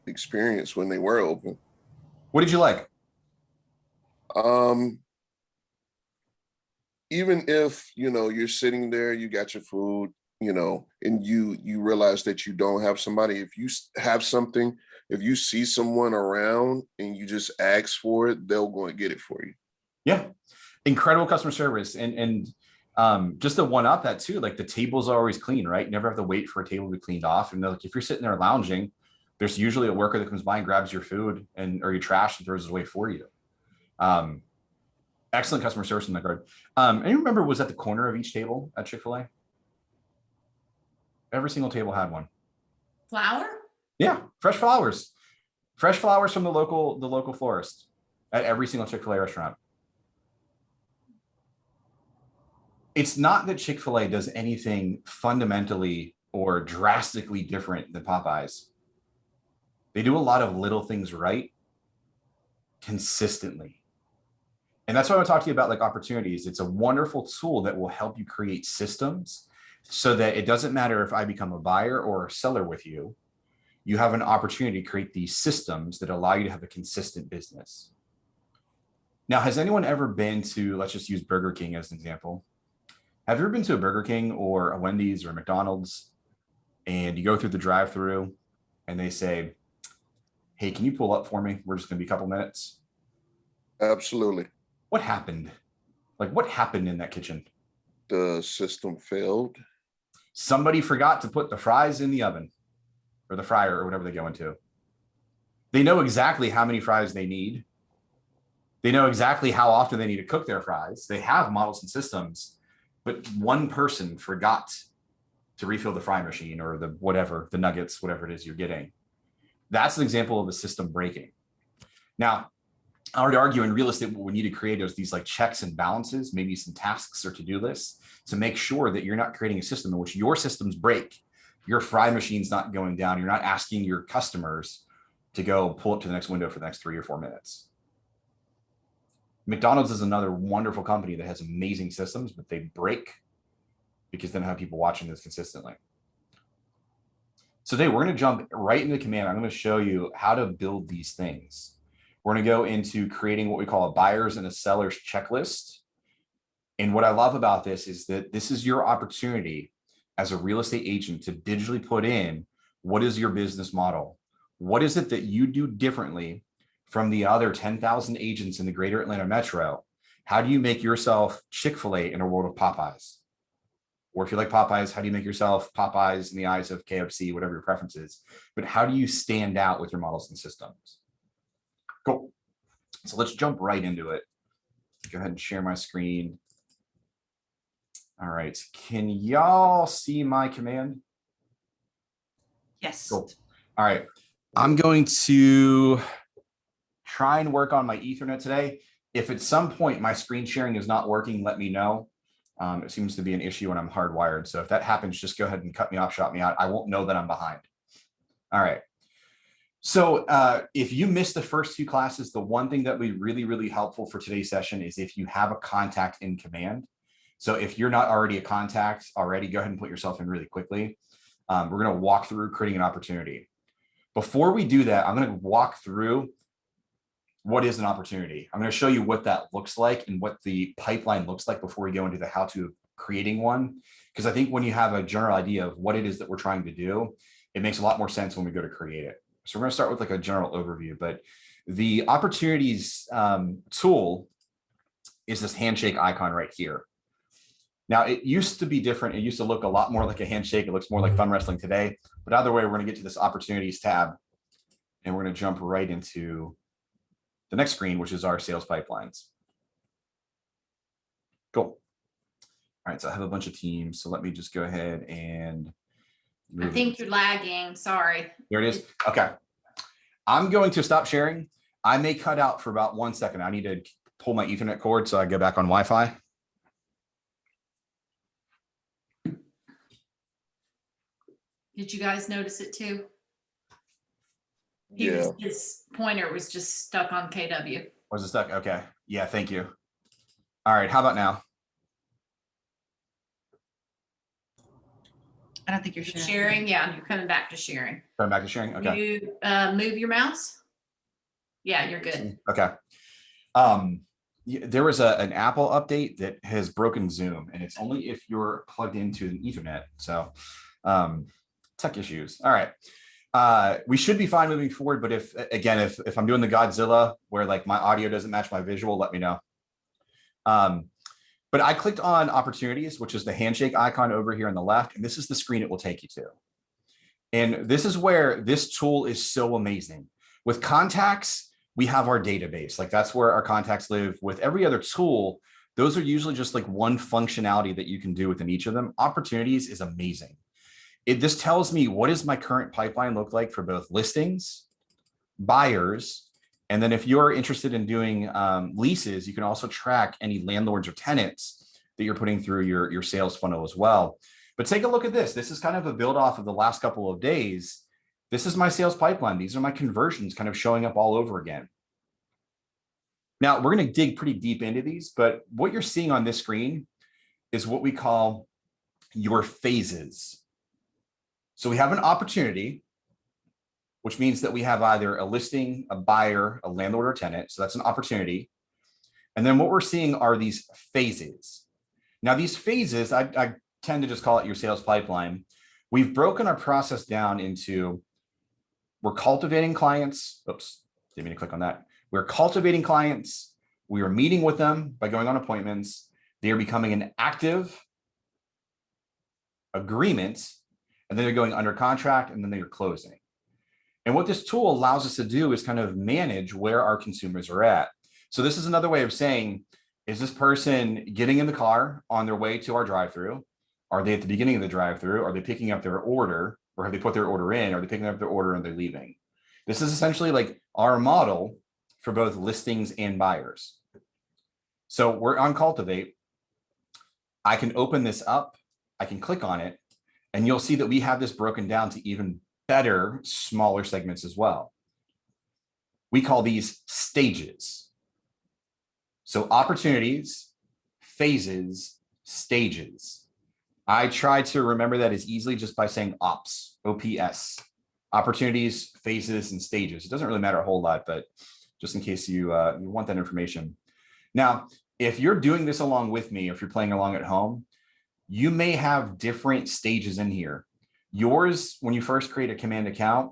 experience when they were open. What did you like? Um, Even if, you're sitting there, you got your food, and you realize that you don't have somebody, if you have something, if you see someone around and you just ask for it, they'll go and get it for you. Yeah, incredible customer service, and just to one up that too, like the tables are always clean, right? You never have to wait for a table to be cleaned off. And like if you're sitting there lounging, there's usually a worker that comes by and grabs your food and or your trash and throws it away for you. Um, Excellent customer service in that regard. And you remember was at the corner of each table at Chick-fil-A? Every single table had one. Flower? Yeah, fresh flowers from the local florist at every single Chick-fil-A restaurant. It's not that Chick-fil-A does anything fundamentally or drastically different than Popeyes. They do a lot of little things right consistently. And that's why I want to talk to you about like opportunities. It's a wonderful tool that will help you create systems so that it doesn't matter if I become a buyer or a seller with you, you have an opportunity to create these systems that allow you to have a consistent business. Now, has anyone ever been to, let's just use Burger King as an example. Have you ever been to a Burger King or a Wendy's or a McDonald's and you go through the drive-through and they say, hey, can you pull up for me? We're just going to be a couple minutes. Absolutely. What happened? Like what happened in that kitchen? The system failed. Somebody forgot to put the fries in the oven or the fryer or whatever they go into. They know exactly how many fries they need. They know exactly how often they need to cook their fries. They have models and systems, but one person forgot to refill the fry machine or the whatever, the nuggets, whatever it is you're getting. That's an example of a system breaking. Now, I would argue in real estate, what we need to create is these like checks and balances, maybe some tasks or to-do lists to make sure that you're not creating a system in which your systems break. Your fry machine's not going down. You're not asking your customers to go pull up to the next window for the next 3 or 4 minutes. McDonald's is another wonderful company that has amazing systems, but they break because they don't have people watching this consistently. So today we're going to jump right into command. I'm going to show you how to build these things. We're going to go into creating what we call a buyer's and a seller's checklist. And what I love about this is that this is your opportunity as a real estate agent to digitally put in what is your business model? What is it that you do differently from the other 10,000 agents in the greater Atlanta metro? How do you make yourself Chick-fil-A in a world of Popeyes? Or if you like Popeyes, how do you make yourself Popeyes in the eyes of KFC, whatever your preference is? But how do you stand out with your models and systems? Cool. So let's jump right into it. Go ahead and share my screen. All right. Can y'all see my command? Yes. Cool. All right. I'm going to try and work on my Ethernet today. If at some point my screen sharing is not working, let me know. It seems to be an issue when I'm hardwired. So if that happens, just go ahead and cut me off, shot me out. I won't know that I'm behind. All right. So if you missed the first 2 classes, the one thing that would be really, really helpful for today's session is if you have a contact in command. So if you're not already a contact already, go ahead and put yourself in really quickly. We're going to walk through creating an opportunity. Before we do that, I'm going to walk through what is an opportunity. I'm going to show you what that looks like and what the pipeline looks like before we go into the how to of creating one. Because I think when you have a general idea of what it is that we're trying to do, it makes a lot more sense when we go to create it. So we're going to start with like a general overview, but the opportunities tool is this handshake icon right here. Now, it used to be different. It used to look a lot more like a handshake. It looks more like fun wrestling today. But either way, we're going to get to this opportunities tab, and we're going to jump right into the next screen, which is our sales pipelines. Cool. All right, so I have a bunch of teams. So let me just go ahead and I think you're lagging. Sorry. There it is. Okay. I'm going to stop sharing. I may cut out for about 1 second. I need to pull my Ethernet cord so I go back on Wi-Fi. Did you guys notice it too? Yeah. His pointer was just stuck on KW. Was it stuck? Okay. Yeah, thank you. All right, how about now? I don't think you're sharing. Sharing, yeah, you're coming back to sharing. Going back to sharing. Okay. You move your mouse. Yeah, you're good. Okay. There was an Apple update that has broken Zoom, and it's only if you're plugged into an Ethernet. So tech issues. All right. We should be fine moving forward, but if I'm doing the Godzilla where like my audio doesn't match my visual, let me know. But I clicked on opportunities, which is the handshake icon over here on the left, and this is the screen it will take you to. And this is where this tool is so amazing. With contacts, we have our database. Like that's where our contacts live. With every other tool, those are usually just like one functionality that you can do within each of them. Opportunities is amazing. This tells me what does my current pipeline look like for both listings, buyers, and then if you're interested in doing leases, you can also track any landlords or tenants that you're putting through your sales funnel as well. But take a look at this. This is kind of a build off of the last couple of days. This is my sales pipeline. These are my conversions kind of showing up all over again. Now, we're going to dig pretty deep into these, but what you're seeing on this screen is what we call your phases. So we have an opportunity, which means that we have either a listing, a buyer, a landlord, or tenant. So that's an opportunity. And then what we're seeing are these phases. Now, these phases, I tend to just call it your sales pipeline. We've broken our process down into, we're cultivating clients. Oops, didn't mean to click on that. We're cultivating clients. We are meeting with them by going on appointments. They are becoming an active agreement, and then they're going under contract, and then they're closing. And what this tool allows us to do is kind of manage where our consumers are at. So this is another way of saying, is this person getting in the car on their way to our drive-through? Are they at the beginning of the drive-through? Are they picking up their order, or have they put their order in? Are they picking up their order and they're leaving? This is essentially like our model for both listings and buyers. So we're on Cultivate. I can open this up. I can click on it, and you'll see that we have this broken down to even better, smaller segments as well. We call these stages. So opportunities, phases, stages. I try to remember that as easily just by saying ops, OPS, opportunities, phases, and stages. It doesn't really matter a whole lot, but just in case you want that information. Now, if you're doing this along with me, if you're playing along at home, you may have different stages in here. Yours, when you first create a command account,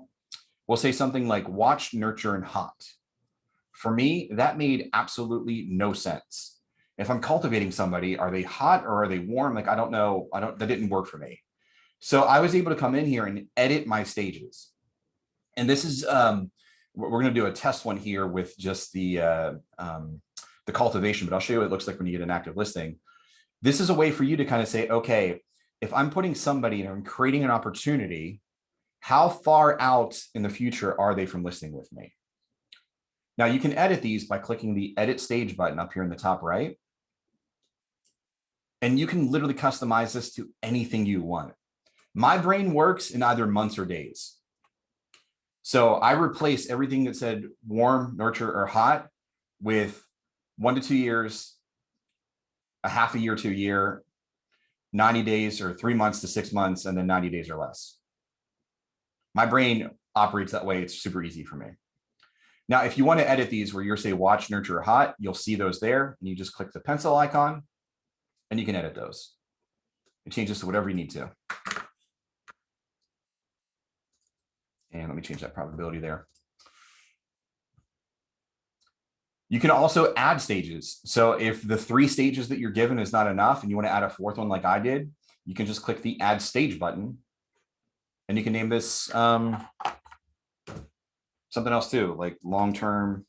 will say something like watch, nurture, and hot. For me, that made absolutely no sense. If I'm cultivating somebody, are they hot or are they warm? Like, I don't know. That didn't work for me. So I was able to come in here and edit my stages. And this is, we're going to do a test one here with just the cultivation, but I'll show you what it looks like when you get an active listing. This is a way for you to kind of say, okay, if I'm putting somebody and I'm creating an opportunity, how far out in the future are they from listing with me? Now you can edit these by clicking the edit stage button up here in the top right. And you can literally customize this to anything you want. My brain works in either months or days. So I replace everything that said warm, nurture, or hot with 1 to 2 years, a half a year to a year, 90 days or 3 months to 6 months, and then 90 days or less. My brain operates that way. It's super easy for me. Now, if you want to edit these where you're say watch, nurture, or hot, you'll see those there. And you just click the pencil icon and you can edit those. It changes to whatever you need to. And let me change that probability there. You can also add stages. So if the 3 stages that you're given is not enough and you want to add a 4th one like I did, you can just click the add stage button and you can name this something else too, like long-term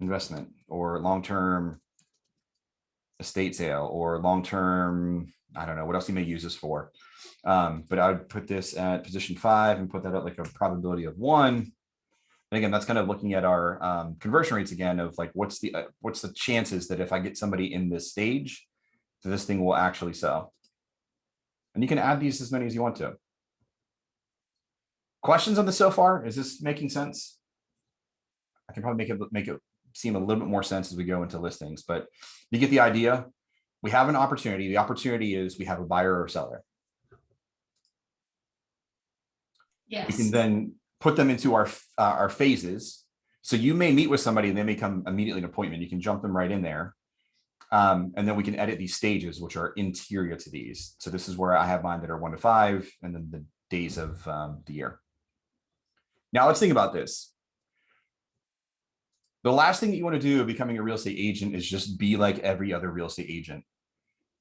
investment or long-term estate sale or long-term, I don't know what else you may use this for. But I would put this at position 5 and put that at like a probability of 1. And again, that's kind of looking at our conversion rates again of like, what's the chances that if I get somebody in this stage, that this thing will actually sell. And you can add these as many as you want to. Questions on this so far? Is this making sense? I can probably make it seem a little bit more sense as we go into listings, but you get the idea. We have an opportunity. The opportunity is we have a buyer or seller. We can Yes. then put them into our phases. So you may meet with somebody and they may come immediately an appointment. You can jump them right in there. And then we can edit these stages, which are interior to these. So this is where I have mine that are 1 to 5, and then the days of the year. Now let's think about this. The last thing that you want to do becoming a real estate agent is just be like every other real estate agent.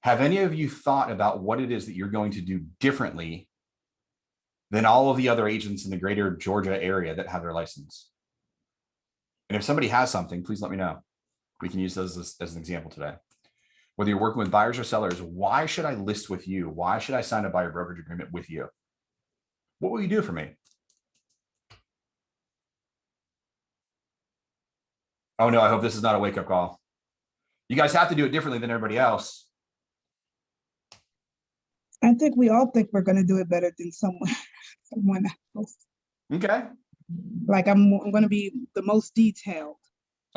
Have any of you thought about what it is that you're going to do differently than all of the other agents in the greater Georgia area that have their license? And if somebody has something, please let me know. We can use those as an example today. Whether you're working with buyers or sellers, why should I list with you? Why should I sign a buyer brokerage agreement with you? What will you do for me? Oh no, I hope this is not a wake-up call. You guys have to do it differently than everybody else. I think we all think we're going to do it better than someone else. Okay. Like I'm going to be the most detailed.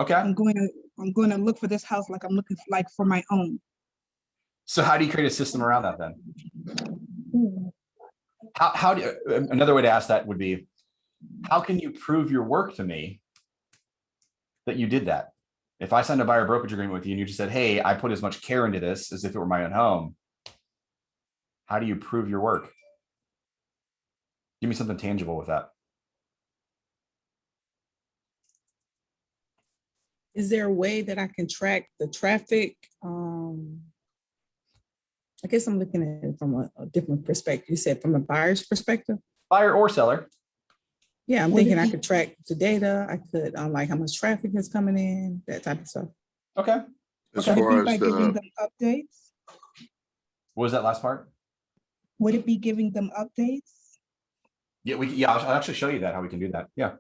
Okay. I'm going to look for this house like I'm looking for my own. So how do you create a system around that then? How do another way to ask that would be, how can you prove your work to me that you did that? If I signed a buyer brokerage agreement with you and you just said, hey, I put as much care into this as if it were my own home, how do you prove your work? Give me something tangible with that. Is there a way that I can track the traffic? I guess I'm looking at it from a different perspective. You said from the buyer's perspective? Buyer or seller. Yeah, I'm What thinking if I you- could track the data. I could like how much traffic is coming in, that type of stuff. Okay. As Would it far be as by giving the, them updates? What was that last part? Would it be giving them updates? Yeah, I'll actually show you that, how we can do that. Yeah.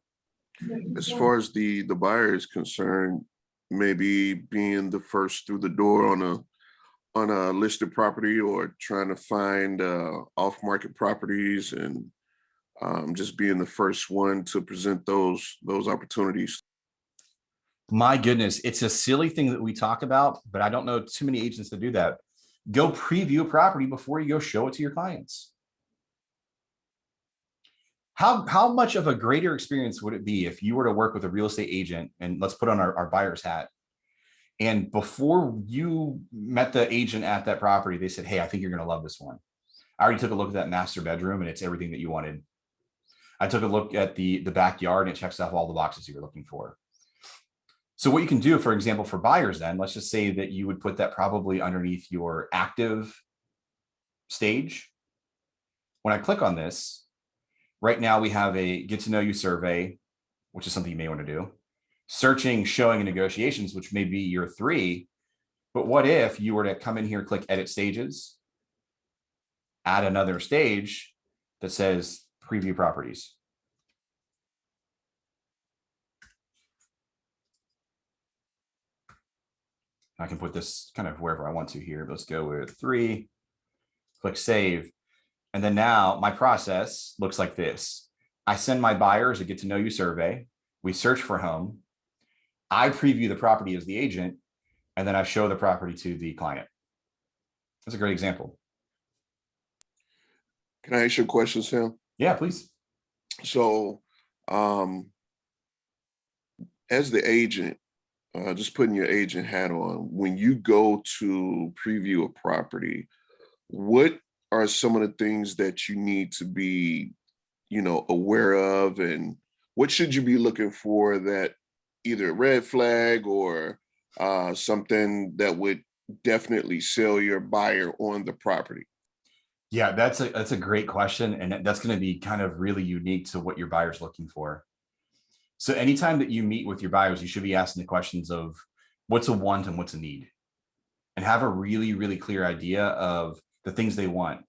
as far as the buyer is concerned, maybe being the first through the door on a listed property, or trying to find off-market properties, and just being the first one to present those opportunities. My goodness, it's a silly thing that we talk about, but I don't know too many agents that do that. Go preview a property before you go show it to your clients. How much of a greater experience would it be if you were to work with a real estate agent, and let's put on our buyer's hat, and before you met the agent at that property, they said, hey, I think you're going to love this one. I already took a look at that master bedroom and it's everything that you wanted. I took a look at the backyard and it checks off all the boxes you were looking for. So what you can do, for example, for buyers, then let's just say that you would put that probably underneath your active stage. When I click on this, right now we have a get to know you survey, which is something you may want to do. Searching, showing, and negotiations, which may be your 3. But what if you were to come in here, click edit stages, add another stage that says preview properties. I can put this kind of wherever I want to here. Let's go with 3, click save. And then now my process looks like this. I send my buyers a get to know you survey. We search for home. I preview the property as the agent, and then I show the property to the client. That's a great example. Can I ask you a question, Sam? Yeah, please. So, as the agent, just putting your agent hat on, when you go to preview a property, what are some of the things that you need to be, aware of, and what should you be looking for that either a red flag or something that would definitely sell your buyer on the property? Yeah, that's a great question. And that's going to be kind of really unique to what your buyer's looking for. So anytime that you meet with your buyers, you should be asking the questions of what's a want and what's a need, and have a really, really clear idea of the things they want.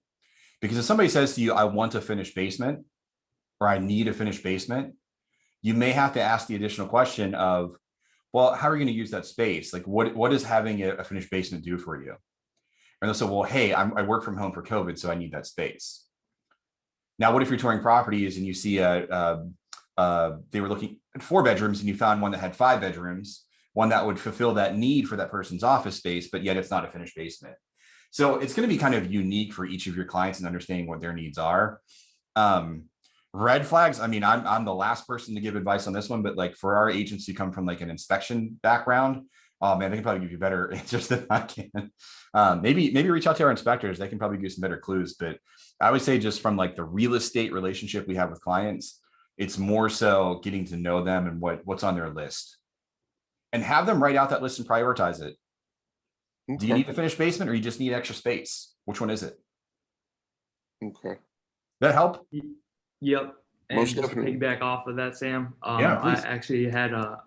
Because if somebody says to you, I want a finished basement, or I need a finished basement, you may have to ask the additional question of, well, how are you going to use that space? Like, what does having a finished basement do for you? And they'll say, well, hey, I work from home for COVID, so I need that space. Now, what if you're touring properties and you see they were looking at 4 bedrooms and you found one that had 5 bedrooms, one that would fulfill that need for that person's office space, but yet it's not a finished basement. So it's going to be kind of unique for each of your clients and understanding what their needs are. Red flags. I mean, I'm the last person to give advice on this one, but like for our agents who come from like an inspection background, oh man, they can probably give you better answers than I can. Maybe reach out to our inspectors. They can probably give some better clues. But I would say just from like the real estate relationship we have with clients, it's more so getting to know them and what's on their list, and have them write out that list and prioritize it. Do you Okay. need a finished basement or you just need extra space? Which one is it? Okay. That help? Yep. And Most just to definitely. piggyback off of that, Sam, Yeah, I please. actually had a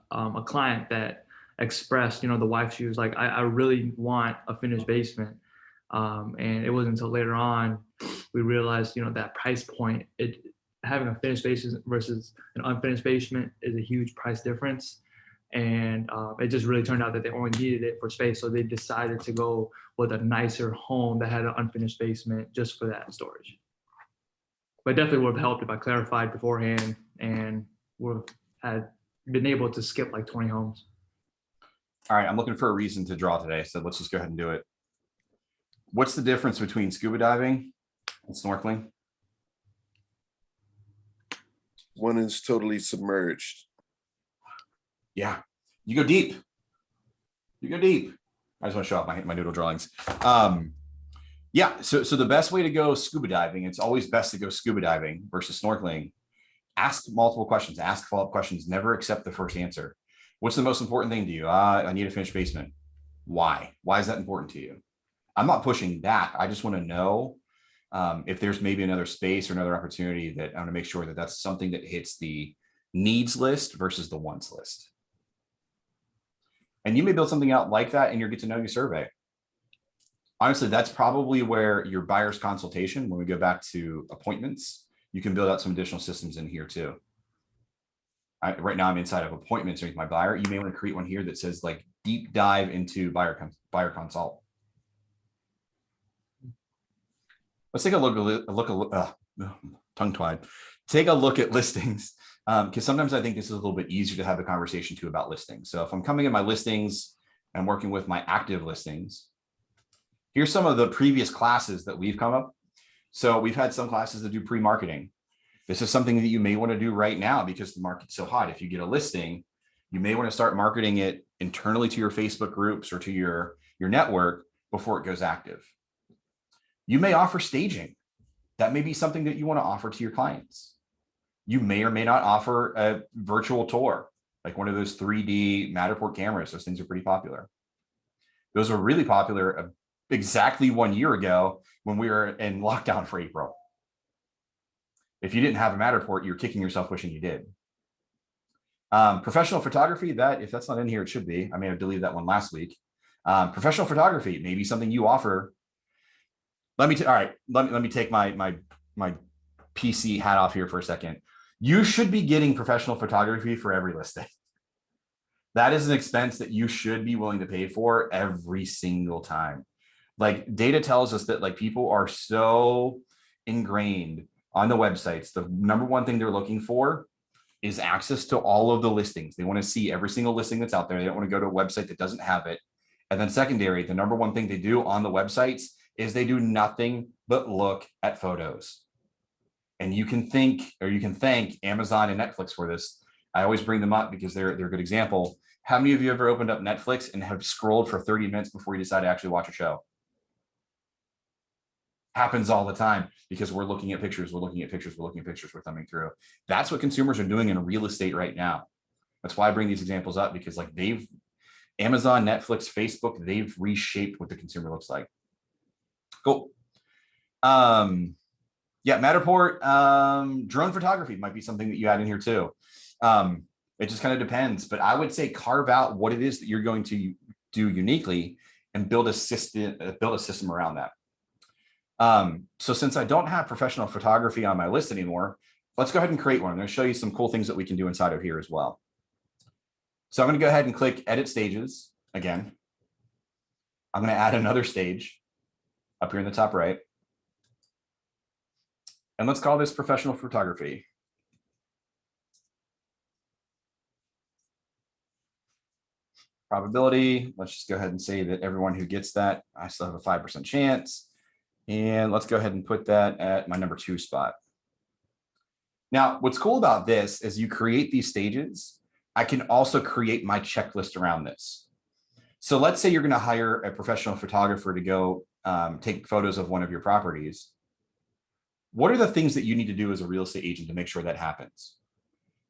client that expressed, the wife, she was like, I really want a finished basement. And it wasn't until later on we realized, that price point, having a finished basement versus an unfinished basement is a huge price difference. And it just really turned out that they only needed it for space. So they decided to go with a nicer home that had an unfinished basement just for that storage. But definitely would have helped if I clarified beforehand and would have had been able to skip like 20 homes. All right, I'm looking for a reason to draw today, so let's just go ahead and do it. What's the difference between scuba diving and snorkeling? One is totally submerged. Yeah, you go deep. You go deep. I just want to show off my noodle drawings. Yeah, so the best way to go scuba diving, it's always best to go scuba diving versus snorkeling. Ask multiple questions, ask follow-up questions, never accept the first answer. What's the most important thing to you? I need a finished basement. Why? Why is that important to you? I'm not pushing that. I just want to know if there's maybe another space or another opportunity that I want to make sure that that's something that hits the needs list versus the wants list. And you may build something out like that in your get to know you survey. Honestly, that's probably where your buyer's consultation, when we go back to appointments, you can build out some additional systems in here too. Right now I'm inside of appointments with my buyer. You may want to create one here that says like deep dive into buyer consult. Let's take a tongue-tied. Take a look at listings, because sometimes I think this is a little bit easier to have a conversation too about listings. So if I'm coming in my listings and working with my active listings, here's some of the previous classes that we've come up. So we've had some classes that do pre-marketing. This is something that you may want to do right now because the market's so hot. If you get a listing, you may want to start marketing it internally to your Facebook groups or to your network before it goes active. You may offer staging. That may be something that you want to offer to your clients. You may or may not offer a virtual tour, like one of those 3D Matterport cameras. Those things are pretty popular. Those were really popular exactly 1 year ago when we were in lockdown for April. If you didn't have a Matterport, you're kicking yourself wishing you did. Professional photography, if that's not in here, it should be. I may have deleted that one last week. Professional photography, maybe something you offer. Let me take my PC hat off here for a second. You should be getting professional photography for every listing. That is an expense that you should be willing to pay for every single time. Like data tells us that like people are so ingrained on the websites. The number one thing they're looking for is access to all of the listings. They want to see every single listing that's out there. They don't want to go to a website that doesn't have it. And then secondary, the number one thing they do on the websites is they do nothing but look at photos. And you can thank Amazon and Netflix for this. I always bring them up because they're a good example. How many of you ever opened up Netflix and have scrolled for 30 minutes before you decide to actually watch a show? Happens all the time because we're looking at pictures, we're thumbing through. That's what consumers are doing in real estate right now. That's why I bring these examples up, because like Amazon, Netflix, Facebook, they've reshaped what the consumer looks like. Cool. Yeah, Matterport, drone photography might be something that you add in here too. It just kind of depends, but I would say carve out what it is that you're going to do uniquely and build a system around that. So since I don't have professional photography on my list anymore, let's go ahead and create one. I'm going to show you some cool things that we can do inside of here as well. So I'm going to go ahead and click Edit Stages again. I'm going to add another stage up here in the top right. And let's call this professional photography. Probability, let's just go ahead and say that everyone who gets that, I still have a 5% chance. And let's go ahead and put that at my number 2 spot. Now, what's cool about this is you create these stages. I can also create my checklist around this. So let's say you're going to hire a professional photographer to go take photos of one of your properties. What are the things that you need to do as a real estate agent to make sure that happens?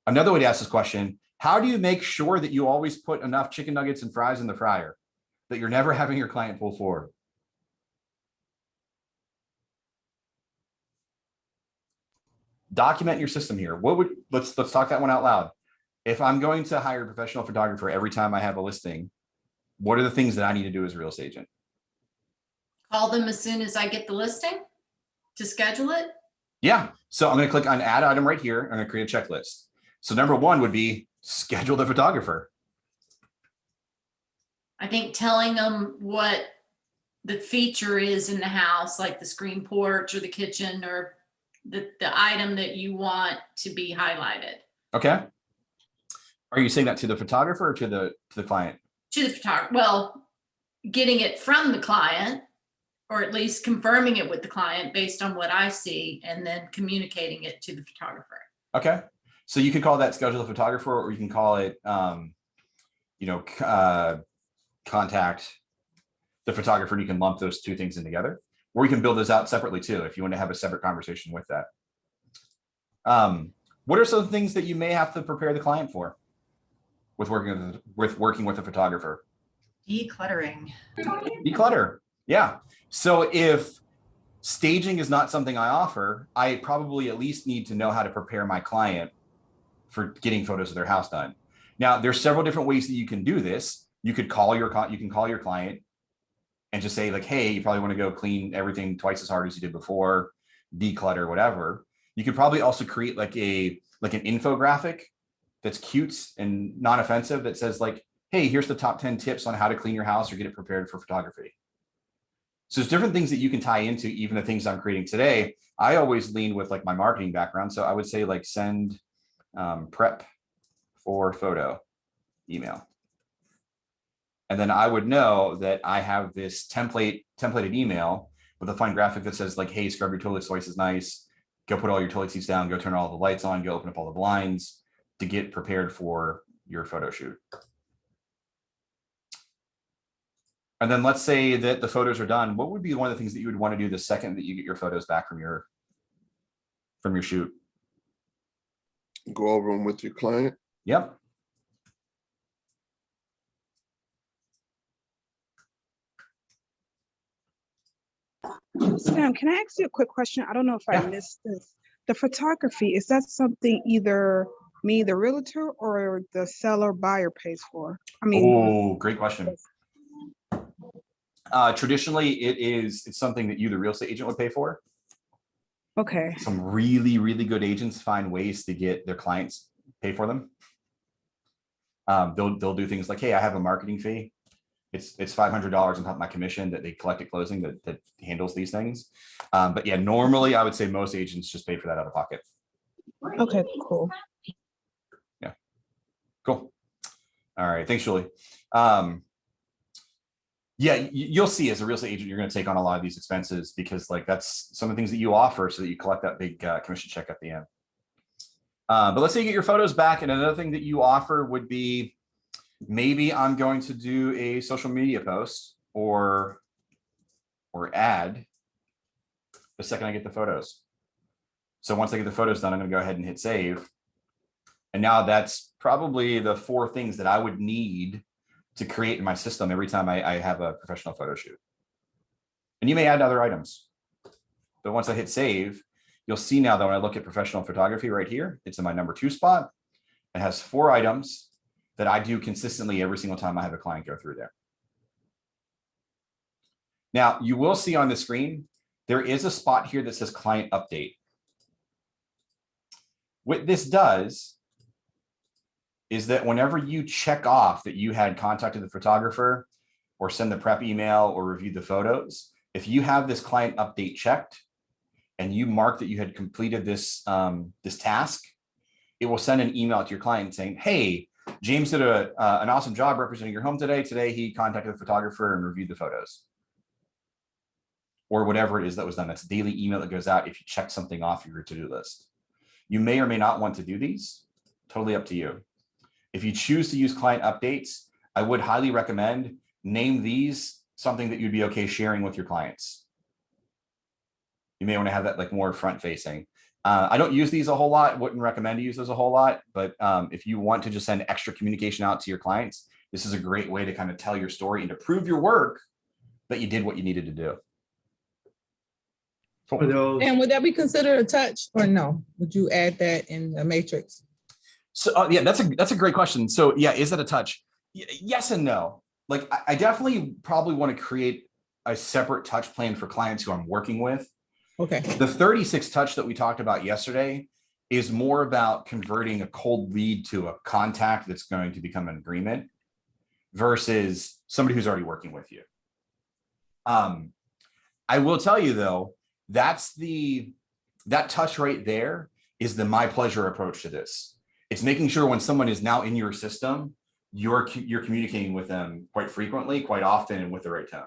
Another way to ask this question, how do you make sure that you always put enough chicken nuggets and fries in the fryer, that you're never having your client pull forward? Document your system here. Let's talk that one out loud. If I'm going to hire a professional photographer every time I have a listing, what are the things that I need to do as a real estate agent? Call them as soon as I get the listing to schedule it. Yeah. So I'm going to click on add item right here. I'm going to create a checklist. So number one would be schedule the photographer. I think telling them what the feature is in the house, like the screen porch or the kitchen or the item that you want to be highlighted. Okay. Are you saying that to the photographer or to the client? To the photographer. Well, getting it from the client, or at least confirming it with the client based on what I see, and then communicating it to the photographer. Okay. So you could call that schedule the photographer, or you can call it, contact the photographer, and you can lump those two things in together, or you can build those out separately too, if you want to have a separate conversation with that. What are some things that you may have to prepare the client for with working with a photographer? Decluttering. Declutter. Yeah. So if staging is not something I offer, I probably at least need to know how to prepare my client for getting photos of their house done. Now, there's several different ways that you can do this. You could call your client and just say like, hey, you probably want to go clean everything twice as hard as you did before, declutter, whatever. You could probably also create like an infographic that's cute and non-offensive that says like, hey, here's the top 10 tips on how to clean your house or get it prepared for photography. So there's different things that you can tie into even the things I'm creating today. I always lean with like my marketing background. So I would say like send prep for photo email. And then I would know that I have this templated email with a fine graphic that says like, hey, scrub your toilets twice as nice, go put all your toilet seats down, go turn all the lights on, go open up all the blinds to get prepared for your photo shoot. And then let's say that the photos are done. What would be one of the things that you would want to do the second that you get your photos back from your shoot? Go over them with your client. Yep. Sam, can I ask you a quick question? I don't know if I missed this. The photography, is that something either me, the realtor, or the seller buyer pays for? I mean, Oh, great question. Traditionally, it's something that you, the real estate agent, would pay for. okay. Some really, really good agents find ways to get their clients pay for them. They'll do things like, hey, I have a marketing fee. It's $500 on top of my commission that they collect at closing that handles these things. But yeah, normally I would say most agents just pay for that out of pocket. Okay, cool. Yeah, cool. All right, thanks, Julie. Yeah, you'll see as a real estate agent, you're going to take on a lot of these expenses because like that's some of the things that you offer so that you collect that big commission check at the end. But let's say you get your photos back, and another thing that you offer would be maybe I'm going to do a social media post or ad the second I get the photos. So once I get the photos done, I'm going to go ahead and hit save. And now that's probably the 4 things that I would need to create in my system every time I have a professional photo shoot. And you may add other items. But once I hit save, you'll see now that when I look at professional photography right here, it's in my number 2 spot. It has 4 items that I do consistently every single time I have a client go through there. Now, you will see on the screen, there is a spot here that says client update. What this does is that whenever you check off that you had contacted the photographer or send the prep email or reviewed the photos, if you have this client update checked and you mark that you had completed this, this task, it will send an email to your client saying, hey, James did an awesome job representing your home today. Today, he contacted the photographer and reviewed the photos. Or whatever it is that was done. That's a daily email that goes out if you check something off your to-do list. You may or may not want to do these. Totally up to you. If you choose to use client updates, I would highly recommend name these something that you'd be okay sharing with your clients. You may want to have that like more front facing. I don't use these a whole lot. Wouldn't recommend to use those a whole lot. But if you want to just send extra communication out to your clients, this is a great way to kind of tell your story and to prove your work that you did what you needed to do. For those, And would that be considered a touch or no? Would you add that in the matrix? So yeah, that's a great question. So yeah, is that a touch? Yes and no. Like I definitely probably want to create a separate touch plan for clients who I'm working with. Okay. The 36 touch that we talked about yesterday is more about converting a cold lead to a contact that's going to become an agreement versus somebody who's already working with you. I will tell you though, that touch right there is the my pleasure approach to this. It's making sure when someone is now in your system, you're communicating with them quite frequently, quite often, and with the right tone.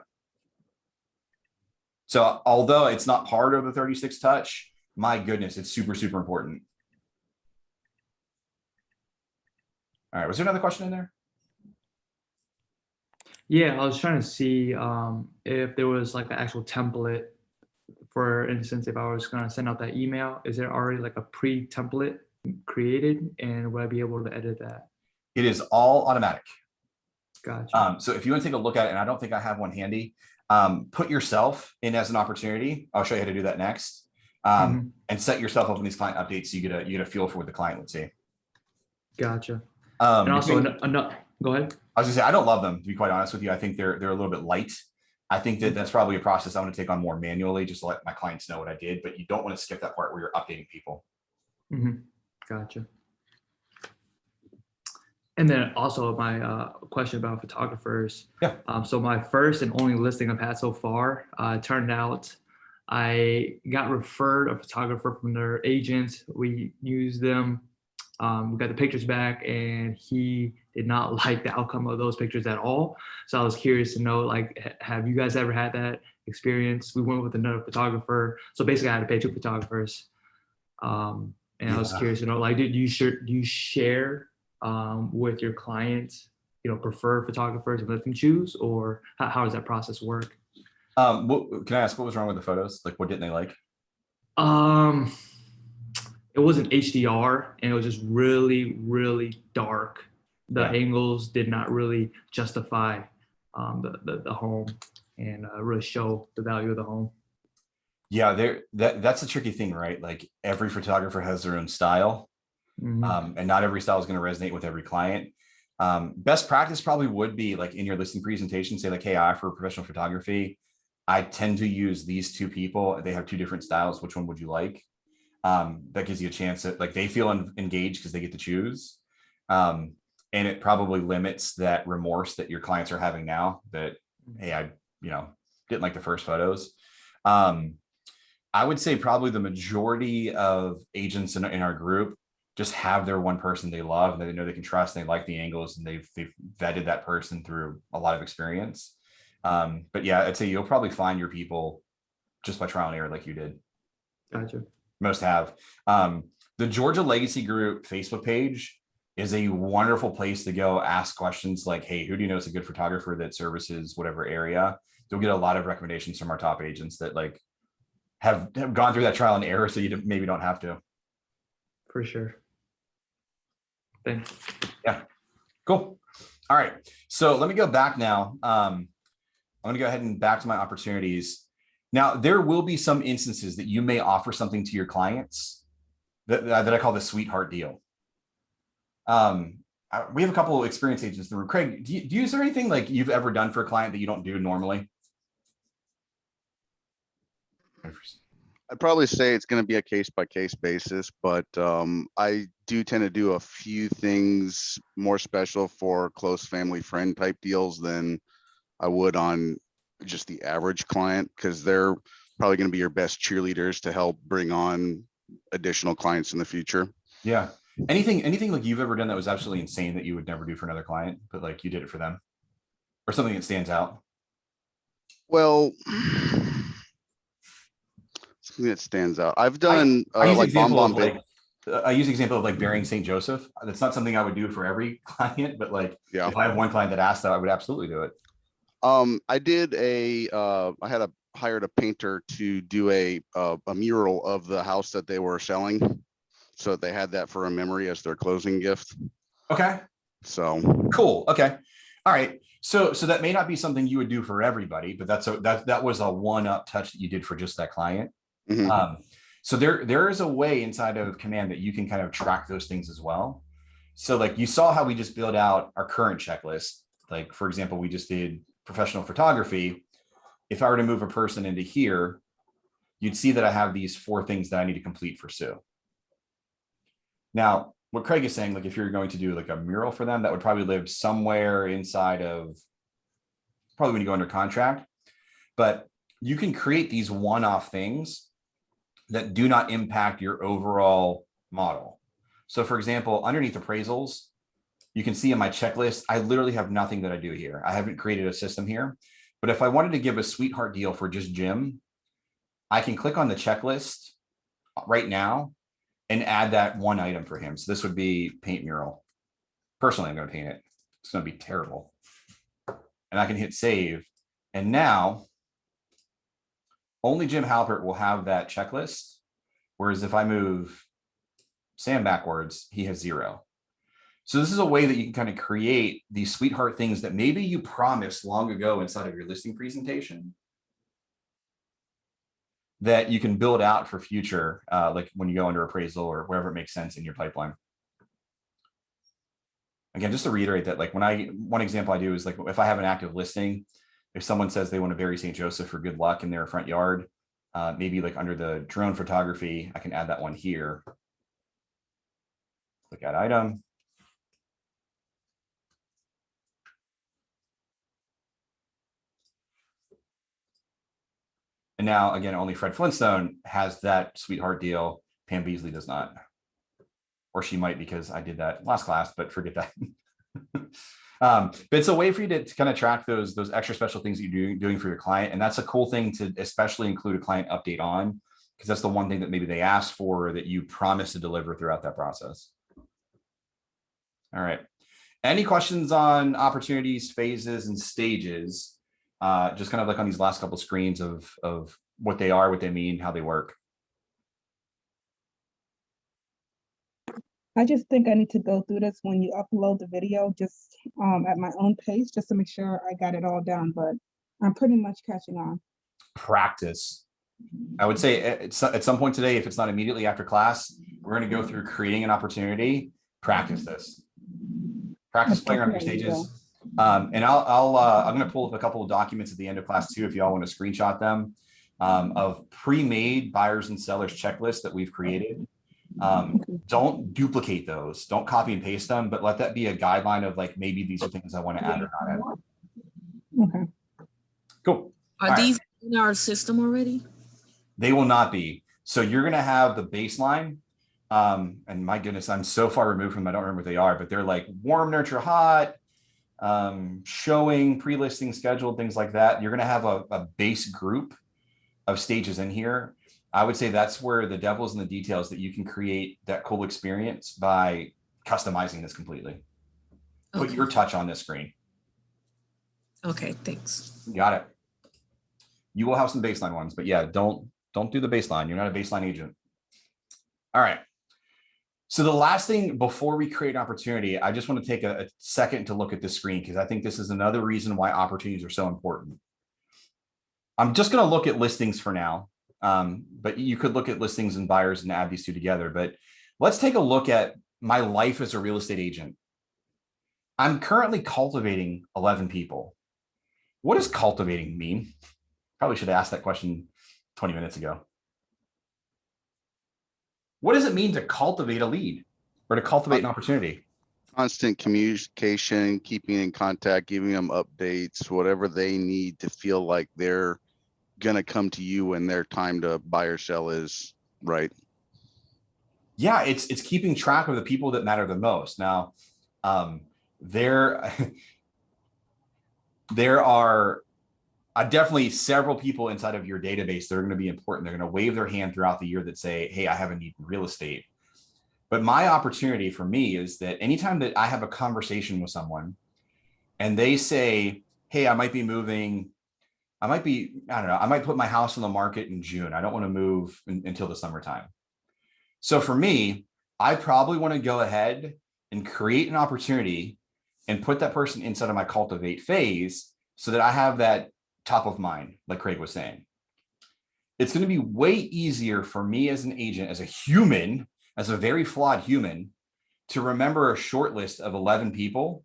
So although it's not part of the 36 touch, my goodness, it's super, super important. All right, was there another question in there? yeah, I was trying to see if there was like an actual template. For instance, if I was going to send out that email, is there already like a pre-template created, and would I be able to edit that? It is all automatic. Gotcha. So if you want to take a look at it, and I don't think I have one handy, put yourself in as an opportunity. I'll show you how to do that next. And set yourself up in these client updates so you get a feel for what the client would see. Gotcha. And also, go ahead. I was gonna say, I don't love them, to be quite honest with you. I think they're a little bit light. I think that's probably a process I'm going to take on more manually, just to let my clients know what I did. But you don't want to skip that part where you're updating people. Gotcha. And then also my question about photographers. Yeah. So my first and only listing I've had so far turned out I got referred a photographer from their agent. We used them. We got the pictures back, and he did not like the outcome of those pictures at all. So I was curious to know, like, have you guys ever had that experience? We went with another photographer. So basically I had to pay 2 photographers. And I was curious to know, like, do you share with your clients, prefer photographers and let them choose, or how does that process work? Can I ask what was wrong with the photos? Like, what didn't they like? It wasn't HDR, and it was just really, really dark. The angles did not really justify the home and really show the value of the home. Yeah, that's a tricky thing, right? Like every photographer has their own style, and not every style is going to resonate with every client. Best practice probably would be like in your listing presentation, say like, hey, I offer professional photography. I tend to use these 2 people. They have 2 different styles. Which one would you like? That gives you a chance that like they feel engaged because they get to choose. And it probably limits that remorse that your clients are having now that, hey, I didn't like the first photos. I would say probably the majority of agents in our group just have their one person they love and they know they can trust, and they like the angles, and they've vetted that person through a lot of experience. But yeah, I'd say you'll probably find your people just by trial and error like you did. Gotcha. Most have. The Georgia Legacy Group Facebook page is a wonderful place to go ask questions like, hey, who do you know is a good photographer that services whatever area? You'll get a lot of recommendations from our top agents that like have gone through that trial and error, so you maybe don't have to. For sure. Thanks. Yeah, cool. All right, so let me go back now. I'm gonna go ahead and back to my opportunities. Now, there will be some instances that you may offer something to your clients that I call the sweetheart deal. We have a couple of experienced agents in the room. Craig, is there anything like you've ever done for a client that you don't do normally? I'd probably say it's going to be a case-by-case basis, but I do tend to do a few things more special for close family friend type deals than I would on just the average client, because they're probably going to be your best cheerleaders to help bring on additional clients in the future. Yeah. Anything like you've ever done that was absolutely insane that you would never do for another client, but like you did it for them, or something that stands out? Well, something that stands out. I've done like Bomb Bomb Big. I use the example of like burying St. Joseph. That's not something I would do for every client, but like Yeah. if I have one client that asked that, I would absolutely do it. I did I had hired a painter to do a mural of the house that they were selling. So they had that for a memory as their closing gift. Okay, So cool. Okay. All right. So that may not be something you would do for everybody, but that was a one-up touch that you did for just that client. mhm. So there is a way inside of Command that you can kind of track those things as well. So like you saw how we just built out our current checklist. Like for example, we just did professional photography. If I were to move a person into here, you'd see that I have these 4 things that I need to complete for Sue. Now, what Craig is saying, like if you're going to do like a mural for them, that would probably live somewhere inside of probably when you go under contract, but you can create these one-off things that do not impact your overall model. So for example, underneath appraisals, you can see in my checklist, I literally have nothing that I do here. I haven't created a system here, but if I wanted to give a sweetheart deal for just Jim, I can click on the checklist right now and add that one item for him. So this would be paint mural. Personally, I'm going to paint it. It's going to be terrible. And I can hit save. And now only Jim Halpert will have that checklist. Whereas if I move Sam backwards, he has 0. So this is a way that you can kind of create these sweetheart things that maybe you promised long ago inside of your listing presentation that you can build out for future, like when you go under appraisal or wherever it makes sense in your pipeline. Again, just to reiterate that, like one example I do is like, if I have an active listing, if someone says they want to bury St. Joseph for good luck in their front yard, maybe like under the drone photography, I can add that one here. Click add item. And now, again, only Fred Flintstone has that sweetheart deal. Pam Beasley does not. Or she might, because I did that last class, but forget that. But it's a way for you to kind of track those extra special things that you're doing for your client. And that's a cool thing to especially include a client update on, because that's the one thing that maybe they asked for that you promise to deliver throughout that process. All right. Any questions on opportunities, phases, and stages? Just kind of like on these last couple of screens of what they are, what they mean, how they work. I just think I need to go through this when you upload the video, just at my own pace, just to make sure I got it all down, but I'm pretty much catching on. Practice. I would say at some point today, if it's not immediately after class, we're going to go through creating an opportunity. Practice this. Practice playing around your stages. And I'm going to pull up a couple of documents at the end of class too, if y'all want to screenshot them, of pre-made buyers and sellers checklists that we've created. Don't duplicate those. Don't copy and paste them, but let that be a guideline of like, maybe these are things I want to add or not add. Okay. Cool. Are these in our system already? They will not be. So you're going to have the baseline. And my goodness, I'm so far removed from them, I don't remember what they are, but they're like warm, nurture, hot, showing, pre-listing, scheduled, things like that. You're going to have a base group of stages in here. I would say that's where the devil's in the details, that you can create that cool experience by customizing this completely. Put your touch on this screen. Okay, thanks. Got it. You will have some baseline ones, but yeah, don't do the baseline. You're not a baseline agent. All right. So the last thing before we create an opportunity, I just want to take a second to look at this screen, because I think this is another reason why opportunities are so important. I'm just going to look at listings for now, but you could look at listings and buyers and add these two together. But let's take a look at my life as a real estate agent. I'm currently cultivating 11 people. What does cultivating mean? Probably should have asked that question 20 minutes ago. What does it mean to cultivate a lead or to cultivate an opportunity? Constant communication, keeping in contact, giving them updates, whatever they need to feel like they're gonna come to you when their time to buy or sell is right. Yeah, it's keeping track of the people that matter the most. Now, there are definitely several people inside of your database that are going to be important. They're going to wave their hand throughout the year that say, hey, I have a need in real estate. But my opportunity for me is that anytime that I have a conversation with someone and they say, hey, I might be moving, I don't know, I might put my house on the market in June. I don't want to move until the summertime. So for me, I probably want to go ahead and create an opportunity and put that person inside of my cultivate phase so that I have that top of mind, like Craig was saying. It's going to be way easier for me as an agent, as a human, as a very flawed human, to remember a short list of 11 people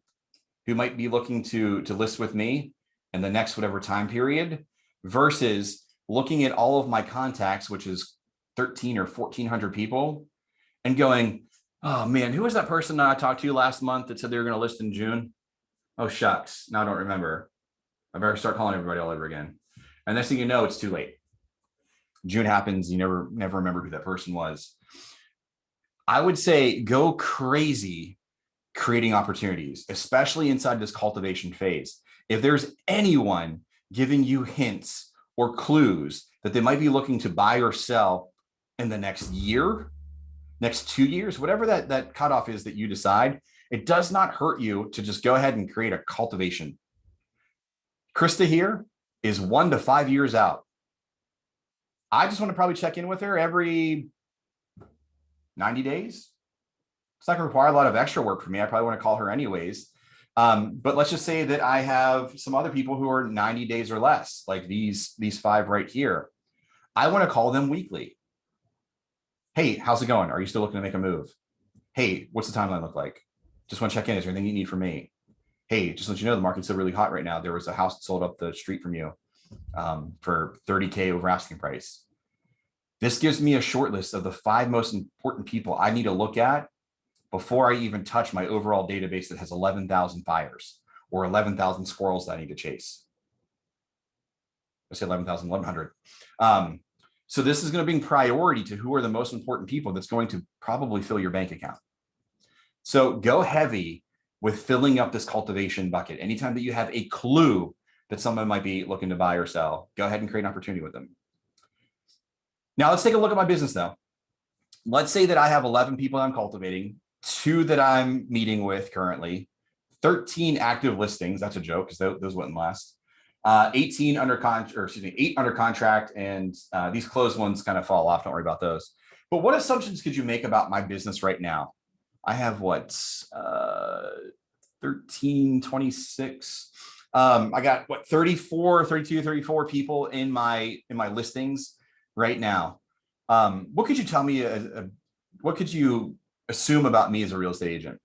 who might be looking to list with me in the next whatever time period, versus looking at all of my contacts, which is 13 or 1,400 people, and going, oh man, who was that person that I talked to last month that said they were going to list in June? Oh shucks, now I don't remember. I better start calling everybody all over again. And next thing you know, it's too late. June happens, you never remember who that person was. I would say go crazy creating opportunities, especially inside this cultivation phase. If there's anyone giving you hints or clues that they might be looking to buy or sell in the next year, next 2 years, whatever that cutoff is that you decide, it does not hurt you to just go ahead and create a cultivation. Krista here is 1 to 5 years out. I just want to probably check in with her every 90 days. It's not going to require a lot of extra work for me. I probably want to call her anyways. But let's just say that I have some other people who are 90 days or less, like these 5 right here. I want to call them weekly. Hey, how's it going? Are you still looking to make a move? Hey, what's the timeline look like? Just want to check in. Is there anything you need from me? Hey, just let you know, the market's still really hot right now. There was a house that sold up the street from you for $30K over asking price. This gives me a short list of the 5 most important people I need to look at before I even touch my overall database that has 11,000 buyers or 11,000 squirrels that I need to chase. I say 11,000, 1,100. So this is going to bring priority to who are the most important people that's going to probably fill your bank account. So go heavy with filling up this cultivation bucket. Anytime that you have a clue that someone might be looking to buy or sell, go ahead and create an opportunity with them. Now let's take a look at my business though. Let's say that I have 11 people I'm cultivating, 2 that I'm meeting with currently, 13 active listings. That's a joke because those wouldn't last. 18 under contract, or excuse me, 8 under contract, and these closed ones kind of fall off. Don't worry about those. But what assumptions could you make about my business right now? I have what, 13, 26. I got what, 34, 32, 34 people in my listings right now. What could you tell me? What could you assume about me as a real estate agent?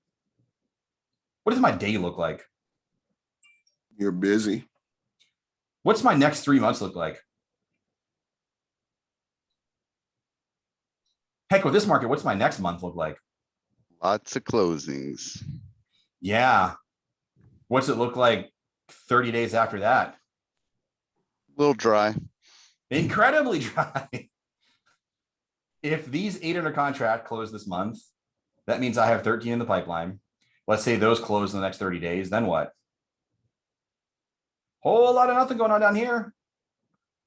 What does my day look like? You're busy. What's my next 3 months look like? Heck, with this market, what's my next month look like? Lots of closings. Yeah. What's it look like 30 days after that? A little dry. Incredibly dry. If these 8 under contract close this month, that means I have 13 in the pipeline. Let's say those close in the next 30 days, then what? Whole lot of nothing going on down here.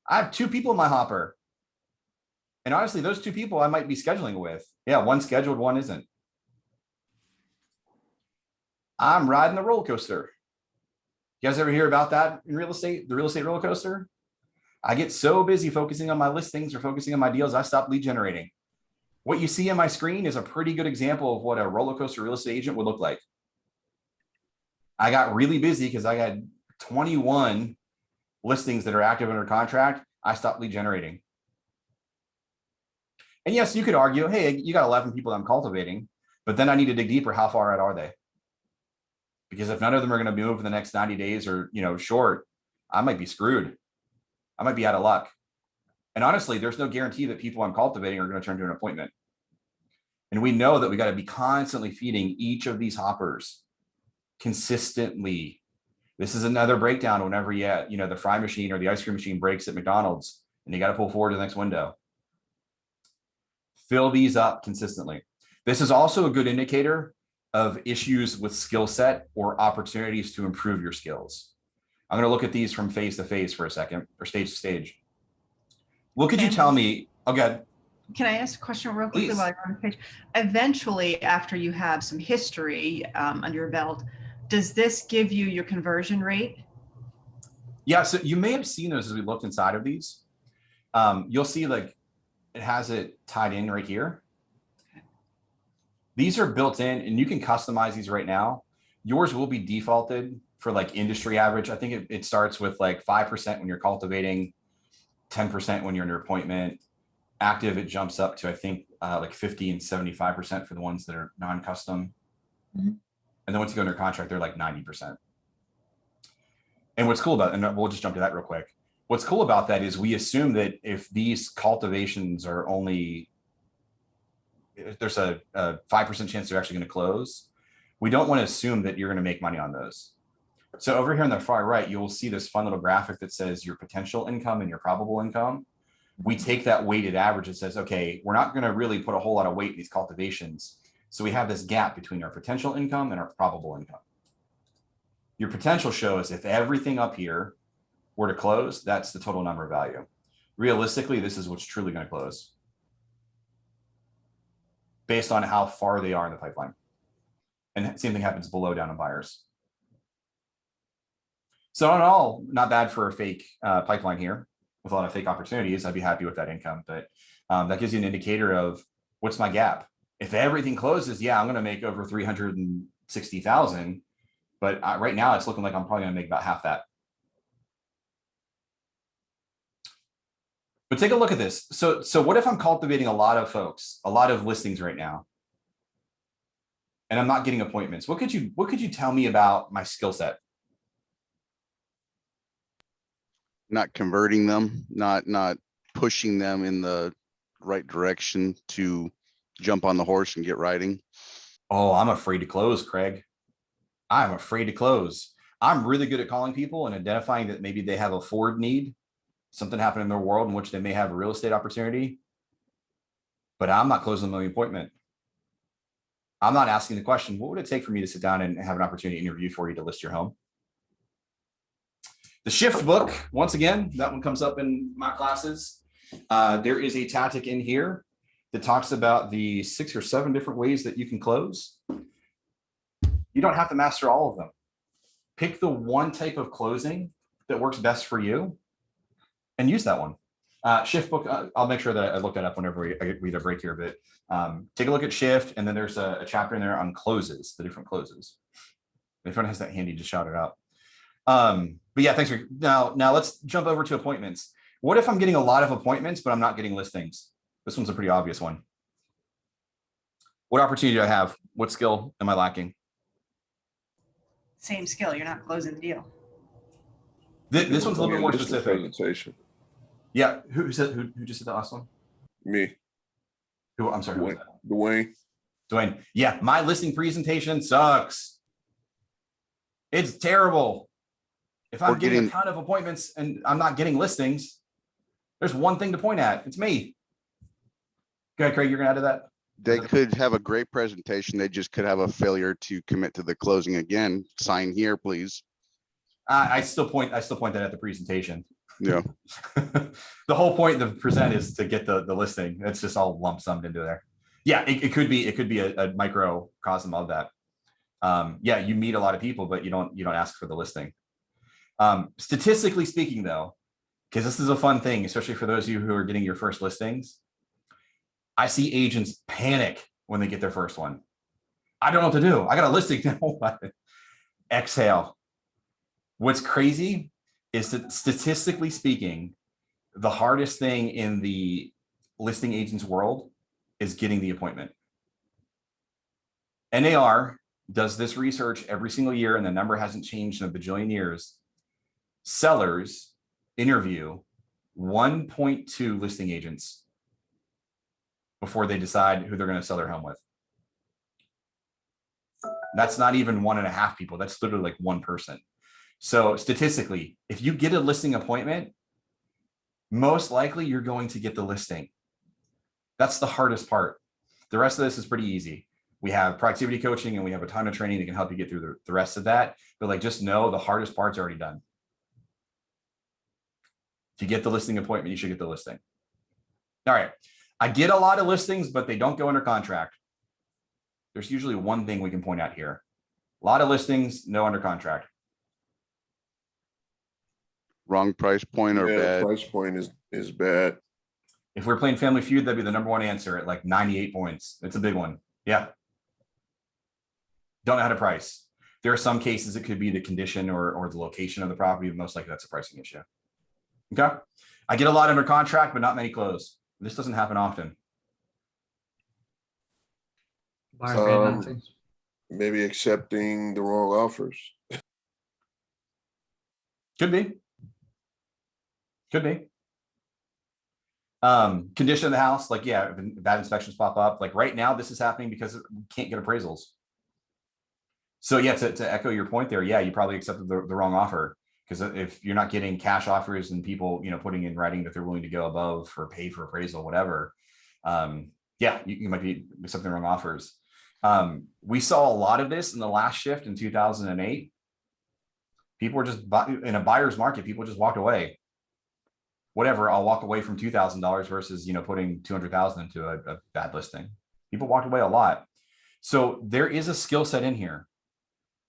I have 2 people in my hopper. And honestly, those 2 people I might be scheduling with. Yeah, one scheduled, one isn't. I'm riding the roller coaster. You guys ever hear about that in real estate? The real estate roller coaster? I get so busy focusing on my listings or focusing on my deals, I stop lead generating. What you see on my screen is a pretty good example of what a roller coaster real estate agent would look like. I got really busy because I had 21 listings that are active under contract. I stopped lead generating. And yes, you could argue, hey, you got 11 people I'm cultivating, but then I need to dig deeper. How far out are they? Because if none of them are going to move in the next 90 days or, short, I might be screwed. I might be out of luck. And honestly, there's no guarantee that people I'm cultivating are going to turn to an appointment. And we know that we got to be constantly feeding each of these hoppers consistently. This is another breakdown whenever the fry machine or the ice cream machine breaks at McDonald's and you got to pull forward to the next window. Fill these up consistently. This is also a good indicator of issues with skill set or opportunities to improve your skills. I'm going to look at these from face to face for a second, or stage to stage. What could you tell me? Oh, good. Can I ask a question real quickly Please. while you're on the page? Eventually, after you have some history under your belt, does this give you your conversion rate? Yeah, so you may have seen those as we looked inside of these. You'll see like it has it tied in right here. These are built in and you can customize these right now. Yours will be defaulted for like industry average. I think it starts with like 5% when you're cultivating, 10% when you're under appointment. Active, it jumps up to, I think, like 50 and 75% for the ones that are non-custom. Mhm. And then once you go under contract, they're like 90%. And what's cool about, and we'll just jump to that real quick. What's cool about that is we assume that if these cultivations are only, if there's a 5% chance they're actually going to close, we don't want to assume that you're going to make money on those. So over here on the far right, you'll see this fun little graphic that says your potential income and your probable income. We take that weighted average and says, okay, we're not going to really put a whole lot of weight in these cultivations. So we have this gap between our potential income and our probable income. Your potential shows if everything up here were to close, that's the total number value. Realistically, this is what's truly going to close based on how far they are in the pipeline. And same thing happens below down on buyers. So in all, not bad for a fake pipeline here with a lot of fake opportunities. I'd be happy with that income, but that gives you an indicator of what's my gap. If everything closes, yeah, I'm going to make over 360,000, but right now it's looking like I'm probably going to make about half that. But take a look at this. So what if I'm cultivating a lot of folks, a lot of listings right now, and I'm not getting appointments? What could you tell me about my skill set? Not converting them, not pushing them in the right direction to jump on the horse and get riding. Oh, I'm afraid to close, Craig. I'm afraid to close. I'm really good at calling people and identifying that maybe they have a forward need, something happened in their world in which they may have a real estate opportunity, but I'm not closing them on the appointment. I'm not asking the question, what would it take for me to sit down and have an opportunity interview for you to list your home? The shift book, once again, that one comes up in my classes. There is a tactic in here that talks about the 6 or 7 different ways that you can close. You don't have to master all of them. Pick the one type of closing that works best for you and use that one. Shift book, I'll make sure that I look that up whenever we get a break here, but take a look at shift, and then there's a chapter in there on closes, the different closes. If anyone has that handy, just shout it out. But yeah, thanks for now let's jump over to appointments. What if I'm getting a lot of appointments, but I'm not getting listings? This one's a pretty obvious one. What opportunity do I have? What skill am I lacking? Same skill, you're not closing the deal. This one's a little bit more specific. Presentation. Yeah, who just said the last one? Me. Who? I'm sorry. Dwayne. Dwayne. Yeah, my listing presentation sucks. It's terrible. If I'm getting a ton of appointments and I'm not getting listings, there's one thing to point at. It's me. Go ahead, Craig, you're gonna add to that? They could have a great presentation. They just could have a failure to commit to the closing again. Sign here, please. I still point that at the presentation. Yeah. The whole point of the present is to get the listing. It's just all lump summed into there. Yeah, it could be a microcosm of that. Yeah, you meet a lot of people, but you don't ask for the listing. Statistically speaking, though, because this is a fun thing, especially for those of you who are getting your first listings, I see agents panic when they get their first one. I don't know what to do. I got a listing now. Exhale. What's crazy is that statistically speaking, the hardest thing in the listing agent's world is getting the appointment. NAR does this research every single year, and the number hasn't changed in a bajillion years. Sellers interview 1.2 listing agents before they decide who they're going to sell their home with. That's not even 1.5 people. That's literally like one person. So statistically, if you get a listing appointment, most likely you're going to get the listing. That's the hardest part. The rest of this is pretty easy. We have productivity coaching and we have a ton of training that can help you get through the rest of that. But like, just know the hardest part's already done. If you get the listing appointment, you should get the listing. All right. I get a lot of listings, but they don't go under contract. There's usually one thing we can point out here. A lot of listings, no under contract. Wrong price point or Yeah, the bad. price point is bad. If we're playing Family Feud, that'd be the number one answer at like 98 points. It's a big one. Yeah. Don't know how to price. There are some cases it could be the condition or the location of the property, but most likely that's a pricing issue. Okay. I get a lot under contract, but not many close. This doesn't happen often. Buyers paying nothing. Maybe accepting the wrong offers. Could be. Could be. Condition of the house, like, yeah, bad inspections pop up. Like right now, this is happening because we can't get appraisals. So yeah, to echo your point there, yeah, you probably accepted the wrong offer, because if you're not getting cash offers and people, putting in writing that they're willing to go above or pay for appraisal, whatever, yeah, you might be accepting the wrong offers. We saw a lot of this in the last shift in 2008. People were just in a buyer's market. People just walked away. Whatever, I'll walk away from $2,000 versus, putting 200,000 into a bad listing. People walked away a lot. So there is a skill set in here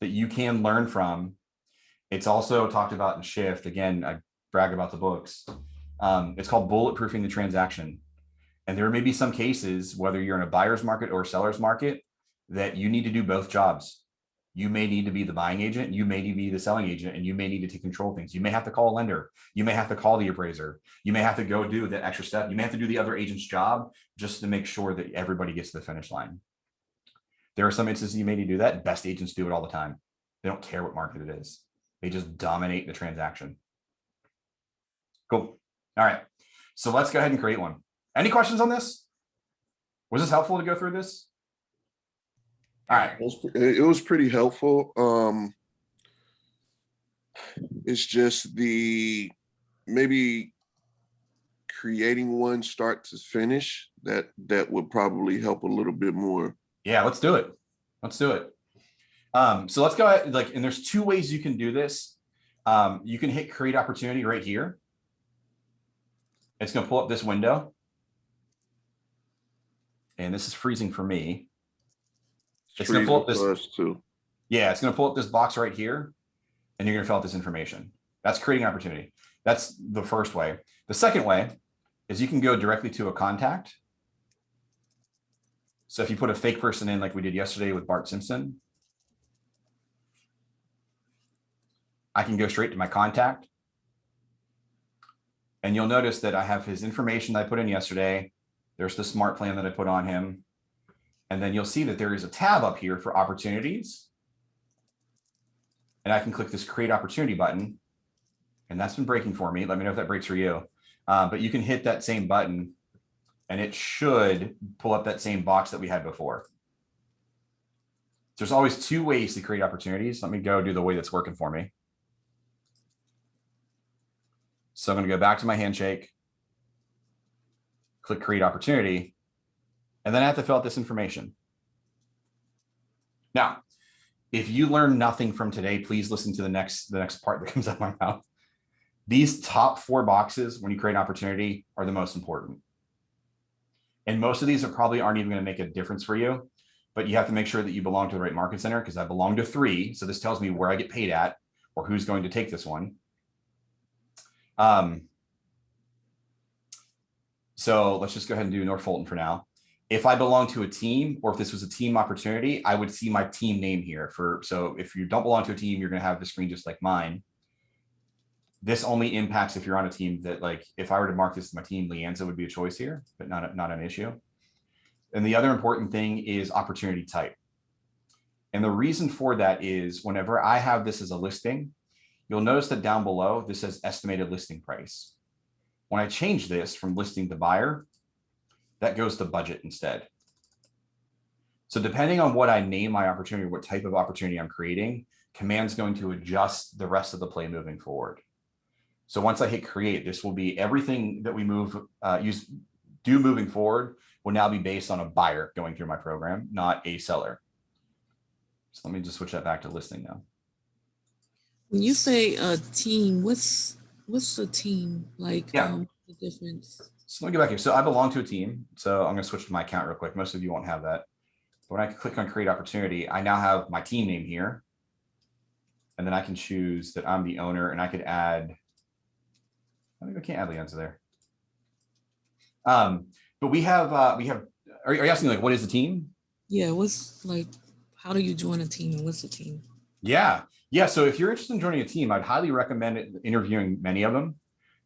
that you can learn from. It's also talked about in Shift. Again, I brag about the books. It's called Bulletproofing the Transaction. And there may be some cases, whether you're in a buyer's market or a seller's market, that you need to do both jobs. You may need to be the buying agent, you may need to be the selling agent, and you may need to take control of things. You may have to call a lender. You may have to call the appraiser. You may have to go do the extra step. You may have to do the other agent's job just to make sure that everybody gets to the finish line. There are some instances you may need to do that. Best agents do it all the time. They don't care what market it is. They just dominate the transaction. Cool. All right. So let's go ahead and create one. Any questions on this? Was this helpful to go through this? All right. It was pretty helpful. It's just maybe creating one start to finish that would probably help a little bit more. Yeah, let's do it. Let's do it. So let's go ahead. And there's two ways you can do this. You can hit create opportunity right here. It's going to pull up this window. And this is freezing for me. It's going to pull up this too. Yeah, it's going to pull up this box right here, and you're going to fill out this information. That's creating an opportunity. That's the first way. The second way is you can go directly to a contact. So if you put a fake person in like we did yesterday with Bart Simpson, I can go straight to my contact. And you'll notice that I have his information that I put in yesterday. There's the smart plan that I put on him. And then you'll see that there is a tab up here for opportunities. And I can click this create opportunity button. And that's been breaking for me. Let me know if that breaks for you. But you can hit that same button and it should pull up that same box that we had before. There's always two ways to create opportunities. Let me go do the way that's working for me. So I'm going to go back to my handshake, click create opportunity, and then I have to fill out this information. Now, if you learn nothing from today, please listen to the next part that comes out of my mouth. These top 4 boxes, when you create an opportunity, are the most important. And most of these probably aren't even going to make a difference for you, but you have to make sure that you belong to the right market center, because I belong to 3. So this tells me where I get paid at or who's going to take this one. So let's just go ahead and do North Fulton for now. If I belong to a team, or if this was a team opportunity, I would see my team name here. So if you don't belong to a team, you're going to have the screen just like mine. This only impacts if you're on a team that, like, if I were to mark this as my team, Leanza would be a choice here, but not an issue. And the other important thing is opportunity type. And the reason for that is whenever I have this as a listing, you'll notice that down below, this says estimated listing price. When I change this from listing to buyer, that goes to budget instead. So depending on what I name my opportunity, what type of opportunity I'm creating, Command's going to adjust the rest of the play moving forward. So once I hit create, this will be everything that we do moving forward will now be based on a buyer going through my program, not a seller. So let me just switch that back to listing now. When you say a team, what's a team like? Yeah. The difference? So let me go back here. So I belong to a team. So I'm going to switch to my account real quick. Most of you won't have that. But when I click on create opportunity, I now have my team name here. And then I can choose that I'm the owner, and I could add, I can't add Leonza there. But we have, are you asking like, what is the team? Yeah, what's like, how do you join a team and what's the team? Yeah. Yeah. So if you're interested in joining a team, I'd highly recommend interviewing many of them.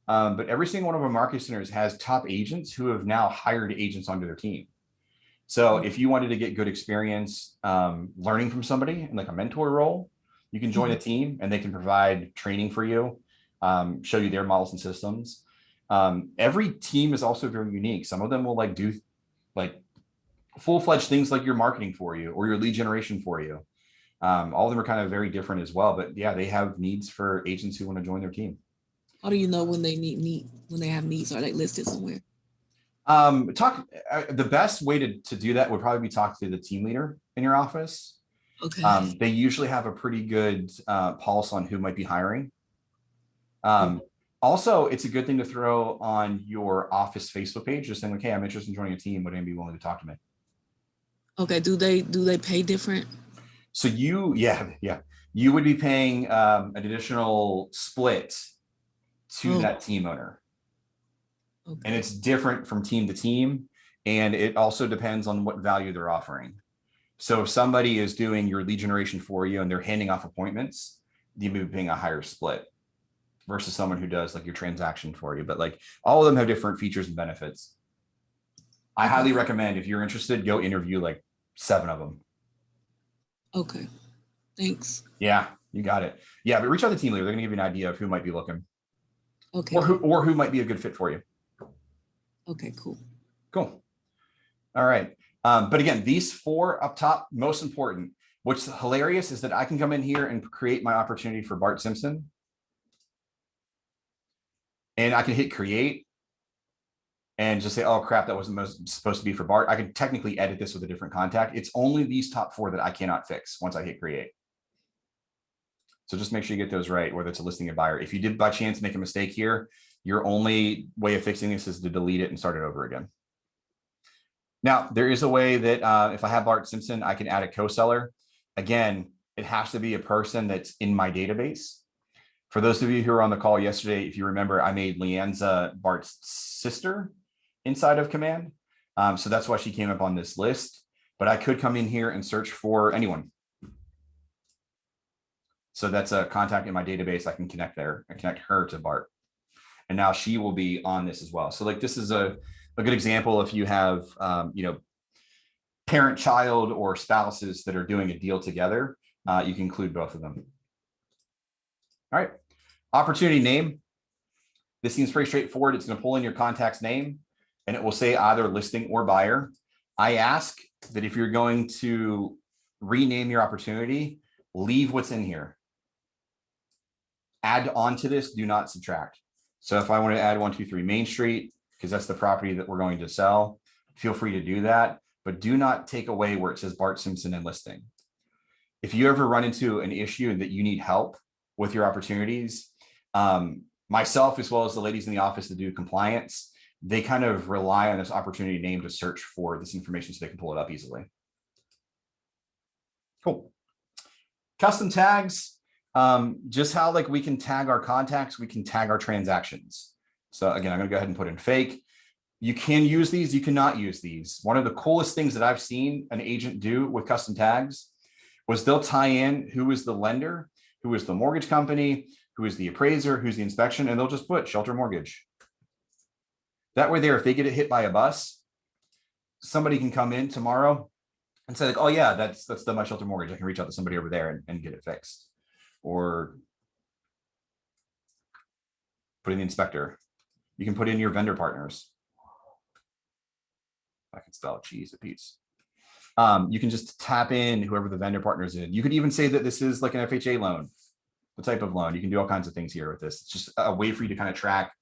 But every single one of our market centers has top agents who have now hired agents onto their team. So if you wanted to get good experience learning from somebody in like a mentor role, you can join a team and they can provide training for you, show you their models and systems. Every team is also very unique. Some of them will like do like full-fledged things like your marketing for you or your lead generation for you. All of them are kind of very different as well. But yeah, they have needs for agents who want to join their team. How do you know when they when they have needs? Are they listed somewhere? The best way to do that would probably be talk to the team leader in your office. Okay. They usually have a pretty good pulse on who might be hiring. Also, it's a good thing to throw on your office Facebook page, just saying, okay, I'm interested in joining a team. Would anybody be willing to talk to me? Okay. Do they pay different? So you would be paying an additional split to that team owner. Okay. And it's different from team to team. And it also depends on what value they're offering. So if somebody is doing your lead generation for you and they're handing off appointments, you may be paying a higher split versus someone who does like your transaction for you. But like all of them have different features and benefits. I highly recommend, if you're interested, go interview like 7 of them. Okay. Thanks. Yeah, you got it. Yeah, but reach out to the team leader. They're gonna give you an idea of who might be looking. Okay. Or who might be a good fit for you. Okay, cool. Cool. All right. But again, these 4 up top, most important. What's hilarious is that I can come in here and create my opportunity for Bart Simpson. And I can hit create and just say, oh crap, that wasn't supposed to be for Bart. I can technically edit this with a different contact. It's only these top 4 that I cannot fix once I hit create. So just make sure you get those right, whether it's a listing or buyer. If you did by chance make a mistake here, your only way of fixing this is to delete it and start it over again. Now, there is a way that if I have Bart Simpson, I can add a co-seller. Again, it has to be a person that's in my database. For those of you who were on the call yesterday, if you remember, I made Leanza Bart's sister inside of Command. So that's why she came up on this list. But I could come in here and search for anyone. So that's a contact in my database. I can connect there and connect her to Bart. And now she will be on this as well. So like this is a good example. If you have, parent, child, or spouses that are doing a deal together, you can include both of them. All right. Opportunity name. This seems pretty straightforward. It's going to pull in your contact's name and it will say either listing or buyer. I ask that if you're going to rename your opportunity, leave what's in here. Add on to this, do not subtract. So if I want to add 123 Main Street, because that's the property that we're going to sell, feel free to do that, but do not take away where it says Bart Simpson and listing. If you ever run into an issue that you need help with your opportunities, myself, as well as the ladies in the office that do compliance, they kind of rely on this opportunity name to search for this information so they can pull it up easily. Cool. Custom tags. Just how like we can tag our contacts, we can tag our transactions. So again, I'm going to go ahead and put in fake. You can use these, you cannot use these. One of the coolest things that I've seen an agent do with custom tags was they'll tie in who is the lender, who is the mortgage company, who is the appraiser, who's the inspection, and they'll just put Shelter Mortgage. That way there, if they get hit by a bus, somebody can come in tomorrow and say like, oh yeah, that's my Shelter Mortgage. I can reach out to somebody over there and get it fixed. Or put in the inspector. You can put in your vendor partners. I can spell cheese a piece. You can just tap in whoever the vendor partner is in. You could even say that this is like an FHA loan, the type of loan. You can do all kinds of things here with this. It's just a way for you to kind of track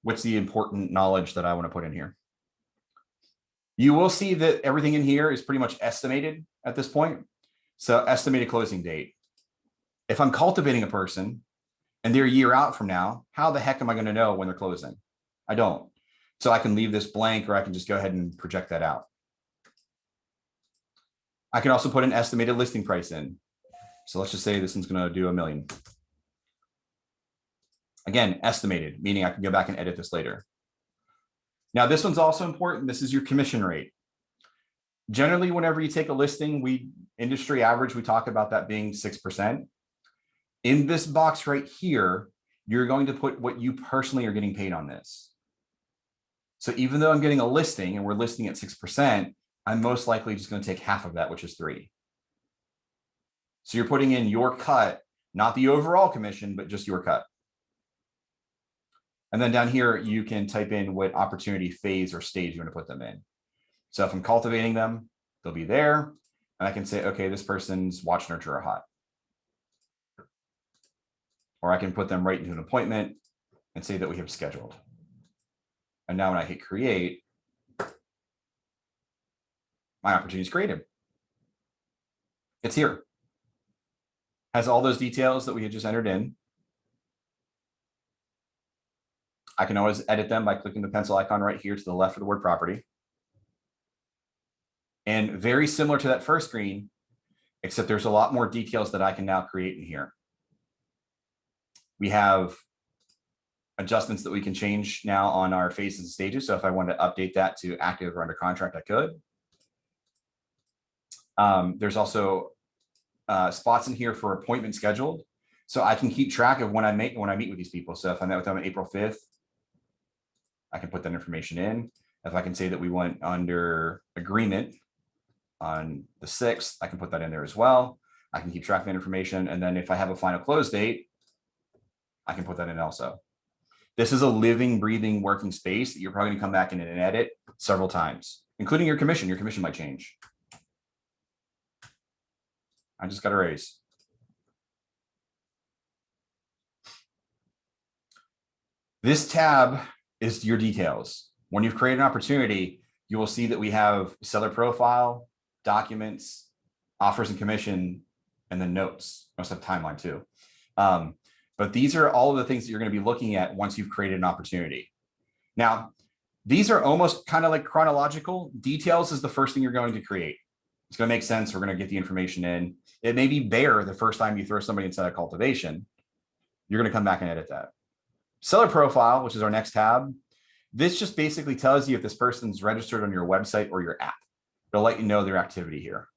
what's the important knowledge that I want to put in here. You will see that everything in here is pretty much estimated at this point. So estimated closing date. If I'm cultivating a person and they're a year out from now, how the heck am I going to know when they're closing? I don't. So I can leave this blank, or I can just go ahead and project that out. I can also put an estimated listing price in. So let's just say this one's going to do $1 million. Again, estimated, meaning I can go back and edit this later. Now, this one's also important. This is your commission rate. Generally, whenever you take a listing, industry average, we talk about that being 6%. In this box right here, you're going to put what you personally are getting paid on this. So even though I'm getting a listing and we're listing at 6%, I'm most likely just going to take half of that, which is 3. So you're putting in your cut, not the overall commission, but just your cut. And then down here, you can type in what opportunity phase or stage you want to put them in. So if I'm cultivating them, they'll be there. And I can say, okay, this person's watch, nurture, or hot. Or I can put them right into an appointment and say that we have scheduled. And now when I hit create, my opportunity is created. It's here. Has all those details that we had just entered in. I can always edit them by clicking the pencil icon right here to the left of the word property. And very similar to that first screen, except there's a lot more details that I can now create in here. We have adjustments that we can change now on our phases and stages. So if I wanted to update that to active or under contract, I could. There's also spots in here for appointment scheduled. So I can keep track of when I meet with these people. So if I met with them on April 5th, I can put that information in. If I can say that we went under agreement on the 6th, I can put that in there as well. I can keep track of that information. And then if I have a final close date, I can put that in also. This is a living, breathing, working space that you're probably gonna come back in and edit several times, including your commission. Your commission might change. I just got a raise. This tab is your details. When you've created an opportunity, you will see that we have seller profile, documents, offers and commission, and then notes. We also have timeline too. But these are all of the things that you're going to be looking at once you've created an opportunity. Now, these are almost kind of like chronological. Details is the first thing you're going to create. It's going to make sense. We're going to get the information in. It may be bare the first time you throw somebody inside of cultivation. You're going to come back and edit that. Seller profile, which is our next tab. This just basically tells you if this person's registered on your website or your app. It'll let you know their activity here.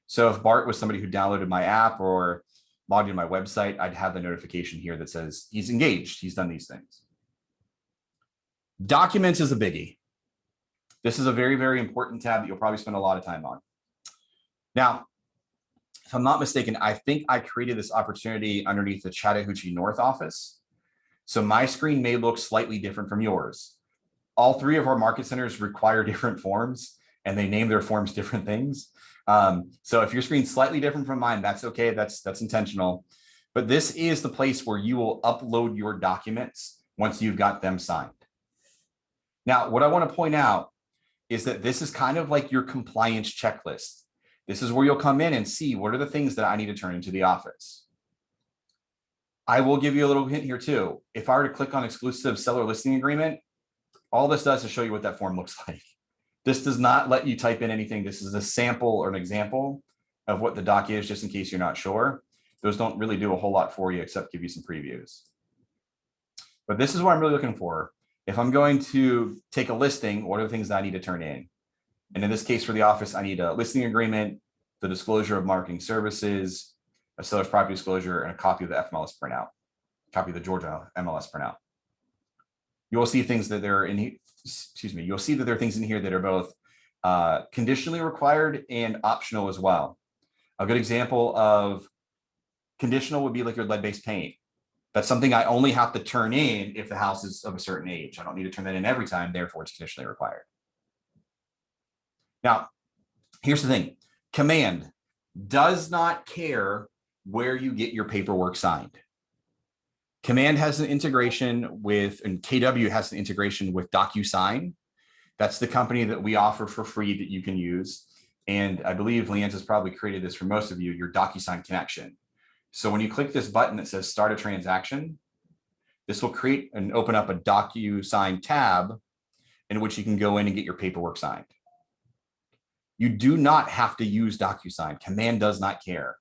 So if Bart was somebody who downloaded my app or logged into my website, I'd have the notification here that says he's engaged, he's done these things. Documents is a biggie. This is a very, very important tab that you'll probably spend a lot of time on. Now, if I'm not mistaken, I think I created this opportunity underneath the Chattahoochee North office. So my screen may look slightly different from yours. All 3 of our market centers require different forms and they name their forms different things. So if your screen's slightly different from mine, that's okay. That's intentional. But this is the place where you will upload your documents once you've got them signed. Now, what I want to point out is that this is kind of like your compliance checklist. This is where you'll come in and see what are the things that I need to turn into the office. I will give you a little hint here too. If I were to click on exclusive seller listing agreement, all this does is show you what that form looks like. This does not let you type in anything. This is a sample or an example of what the doc is, just in case you're not sure. Those don't really do a whole lot for you except give you some previews. But this is what I'm really looking for. If I'm going to take a listing, what are the things that I need to turn in? And in this case for the office, I need a listing agreement, the disclosure of marketing services, a seller's property disclosure, and a copy of the FMLS printout, copy of the Georgia MLS printout. You will see things that they're in, you'll see that there are things in here that are both conditionally required and optional as well. A good example of conditional would be like your lead-based paint. That's something I only have to turn in if the house is of a certain age. I don't need to turn that in every time, therefore it's conditionally required. Now, here's the thing. Command does not care where you get your paperwork signed. Command has an integration with, and KW has an integration with Docusign. That's the company that we offer for free that you can use. And I believe Leanne has probably created this for most of you, your Docusign connection. So when you click this button that says start a transaction, this will create and open up a Docusign tab in which you can go in and get your paperwork signed. You do not have to use Docusign. Command does not care.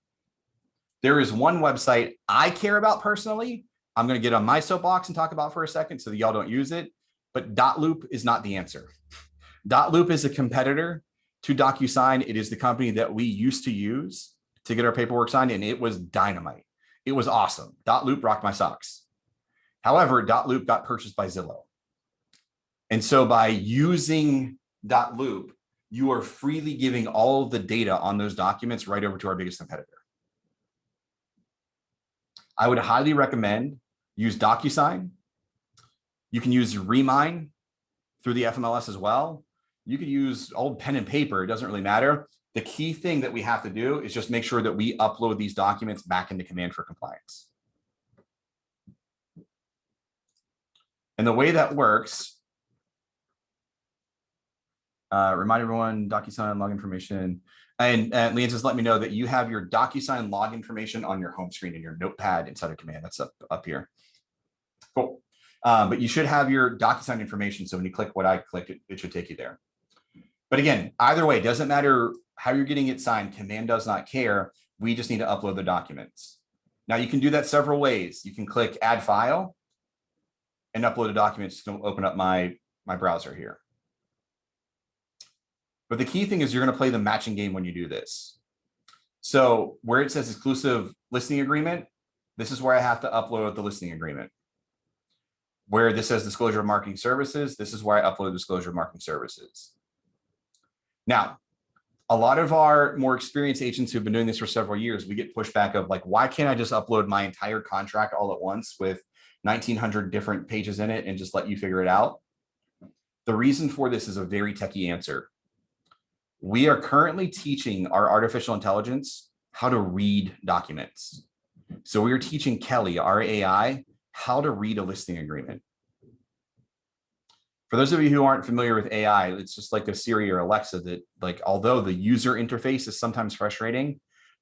There is one website I care about personally. I'm going to get on my soapbox and talk about for a second so that y'all don't use it. But .loop is not the answer. .loop is a competitor to Docusign. It is the company that we used to use to get our paperwork signed, and it was dynamite. It was awesome. .loop rocked my socks. However, .loop got purchased by Zillow. And so by using .loop, you are freely giving all of the data on those documents right over to our biggest competitor. I would highly recommend use Docusign. You can use Remine through the FMLS as well. You could use old pen and paper. It doesn't really matter. The key thing that we have to do is just make sure that we upload these documents back into Command for compliance. And the way that works, remind everyone, Docusign log information. And Leanne says, let me know that you have your Docusign log information on your home screen in your notepad inside of Command. That's up here. Cool. But you should have your Docusign information. So when you click what I clicked, it should take you there. But again, either way, it doesn't matter how you're getting it signed. Command does not care. We just need to upload the documents. Now you can do that several ways. You can click add file and upload a document. It's going to open up my browser here. But the key thing is you're going to play the matching game when you do this. So where it says exclusive listing agreement, this is where I have to upload the listing agreement. Where this says disclosure of marketing services, this is where I upload disclosure of marketing services. Now, a lot of our more experienced agents who've been doing this for several years, we get pushback of like, why can't I just upload my entire contract all at once with 1,900 different pages in it and just let you figure it out? The reason for this is a very techie answer. We are currently teaching our artificial intelligence how to read documents. So we are teaching Kelly, our AI, how to read a listing agreement. For those of you who aren't familiar with AI, it's just like a Siri or Alexa that, like, although the user interface is sometimes frustrating,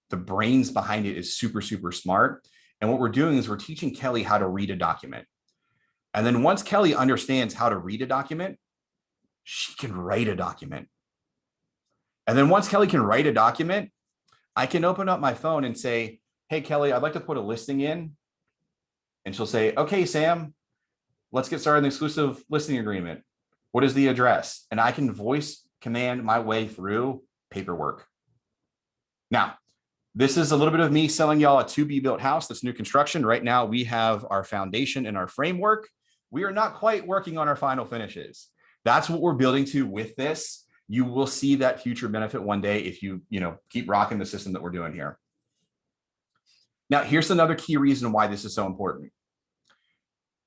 the brains behind it is super, super smart. And what we're doing is we're teaching Kelly how to read a document. And then once Kelly understands how to read a document, she can write a document. And then once Kelly can write a document, I can open up my phone and say, hey, Kelly, I'd like to put a listing in. And she'll say, okay, Sam, let's get started on the exclusive listing agreement. What is the address? And I can voice command my way through paperwork. Now, this is a little bit of me selling y'all a to-be-built house that's new construction. Right now, we have our foundation and our framework. We are not quite working on our final finishes. That's what we're building to with this. You will see that future benefit one day if you keep rocking the system that we're doing here. Now, here's another key reason why this is so important.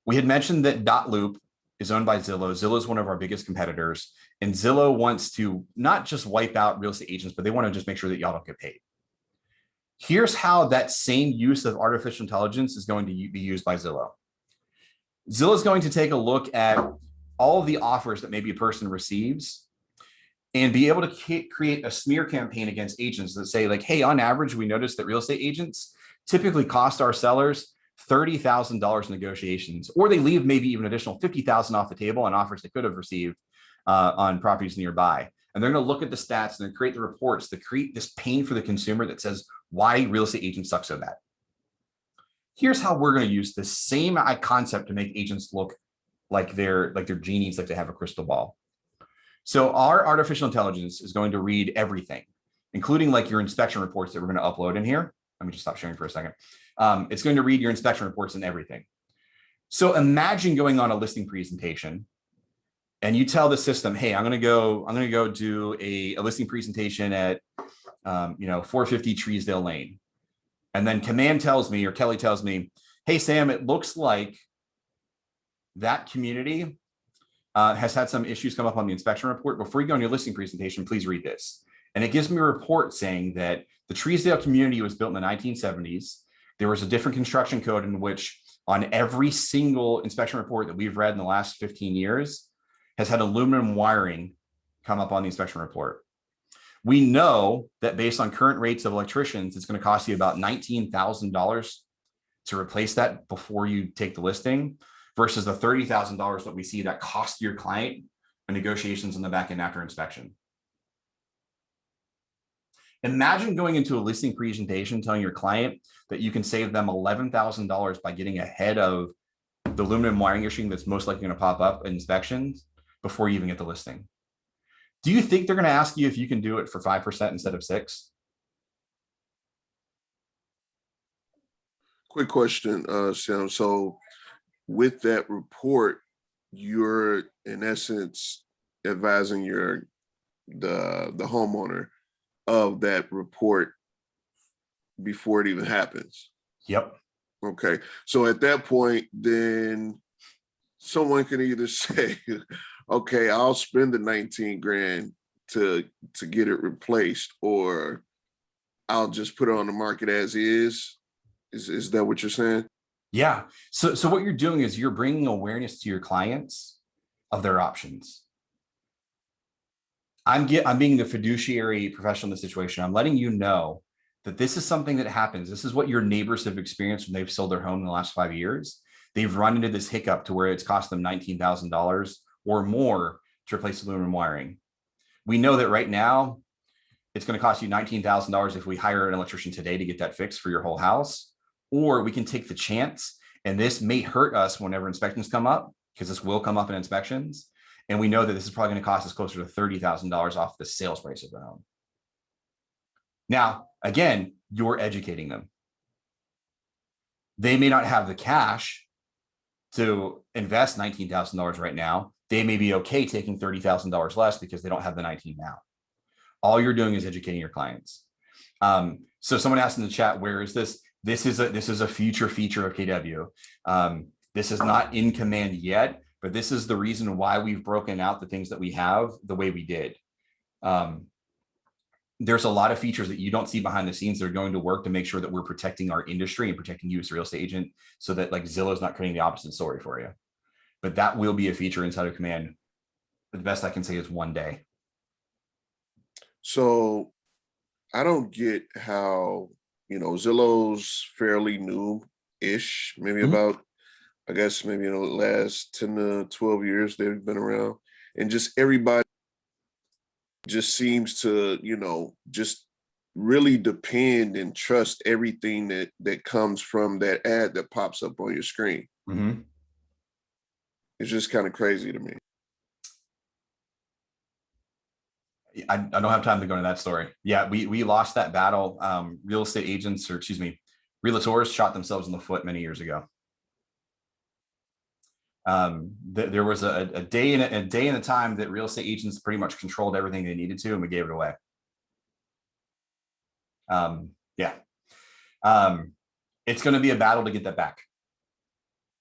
We had mentioned that .loop is owned by Zillow. Zillow is one of our biggest competitors, and Zillow wants to not just wipe out real estate agents, but they want to just make sure that y'all don't get paid. Here's how that same use of artificial intelligence is going to be used by Zillow. Zillow is going to take a look at all of the offers that maybe a person receives and be able to create a smear campaign against agents that say like, hey, on average, we noticed that real estate agents typically cost our sellers $30,000 in negotiations, or they leave maybe even additional $50,000 off the table on offers they could have received on properties nearby. And they're going to look at the stats and then create the reports to create this pain for the consumer that says why real estate agents suck so bad. Here's how we're going to use the same concept to make agents look like they're genies, like they have a crystal ball. So our artificial intelligence is going to read everything, including like your inspection reports that we're going to upload in here. Let me just stop sharing for a second. It's going to read your inspection reports and everything. So imagine going on a listing presentation and you tell the system, hey, I'm going to go do a listing presentation at 450 Treesdale Lane. And then command tells me, or Kelly tells me, hey, Sam, it looks like that community has had some issues come up on the inspection report. Before you go on your listing presentation, please read this. And it gives me a report saying that the Treesdale community was built in the 1970s. There was a different construction code in which on every single inspection report that we've read in the last 15 years has had aluminum wiring come up on the inspection report. We know that based on current rates of electricians, it's going to cost you about $19,000 to replace that before you take the listing versus the $30,000 that we see that cost your client and negotiations on the back end after inspection. Imagine going into a listing presentation telling your client that you can save them $11,000 by getting ahead of the aluminum wiring issue that's most likely going to pop up in inspections before you even get the listing. Do you think they're going to ask you if you can do it for 5% instead of 6%? Quick question, Sam. So with that report, you're in essence advising the homeowner of that report before it even happens. Yep. Okay. So at that point, then someone can either say, okay, I'll spend the 19 grand to get it replaced, or I'll just put it on the market as is. Is that what you're saying? Yeah. So what you're doing is you're bringing awareness to your clients of their options. I'm being the fiduciary professional in this situation. I'm letting you know that this is something that happens. This is what your neighbors have experienced when they've sold their home in the last 5 years. They've run into this hiccup to where it's cost them $19,000 or more to replace aluminum wiring. We know that right now it's going to cost you $19,000 if we hire an electrician today to get that fixed for your whole house, or we can take the chance, and this may hurt us whenever inspections come up, because this will come up in inspections. And we know that this is probably going to cost us closer to $30,000 off the sales price of the home. Now, again, you're educating them. They may not have the cash to invest $19,000 right now. They may be okay taking $30,000 less because they don't have the 19 now. All you're doing is educating your clients. So someone asked in the chat, where is this? This is a future feature of KW. This is not in command yet, but this is the reason why we've broken out the things that we have the way we did. There's a lot of features that you don't see behind the scenes that are going to work to make sure that we're protecting our industry and protecting you as a real estate agent, so that like Zillow's not creating the opposite story for you. But that will be a feature inside of command. The best I can say is one day. So I don't get how, Zillow's fairly new-ish, maybe about, I guess, maybe in the last 10 to 12 years they've been around. And just everybody just seems to, just really depend and trust everything that comes from that ad that pops up on your screen. Mm-hmm. It's just kind of crazy to me. I don't have time to go into that story. Yeah, we lost that battle. Real estate agents, or excuse me, realtors shot themselves in the foot many years ago. There was a day and a time that real estate agents pretty much controlled everything they needed to, and we gave it away. It's going to be a battle to get that back.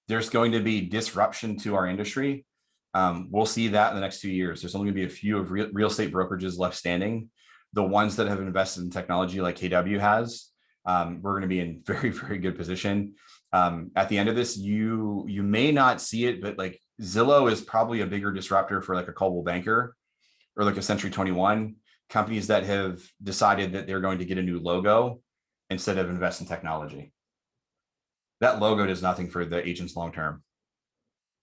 There's going to be disruption to our industry. We'll see that in the next 2 years. There's only going to be a few of real estate brokerages left standing. The ones that have invested in technology like KW has, we're going to be in very, very good position. At the end of this, you may not see it, but like Zillow is probably a bigger disruptor for like a Coldwell Banker or like a Century 21, companies that have decided that they're going to get a new logo instead of invest in technology. That logo does nothing for the agents long-term.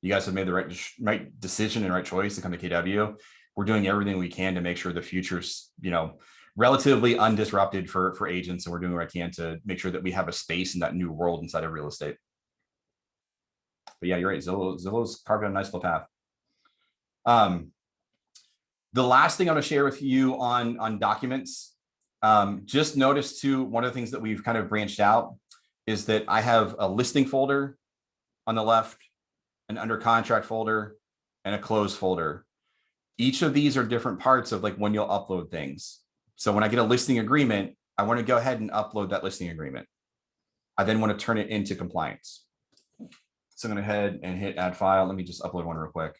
You guys have made the right decision and right choice to come to KW. We're doing everything we can to make sure the future's, relatively undisrupted for agents, and we're doing what we can to make sure that we have a space in that new world inside of real estate. But yeah, you're right. Zillow's carved out a nice little path. The last thing I want to share with you on documents, just notice too, one of the things that we've kind of branched out is that I have a listing folder on the left, an under contract folder, and a close folder. Each of these are different parts of like when you'll upload things. So when I get a listing agreement, I want to go ahead and upload that listing agreement. I then want to turn it into compliance. So I'm going to go ahead and hit add file. Let me just upload one real quick.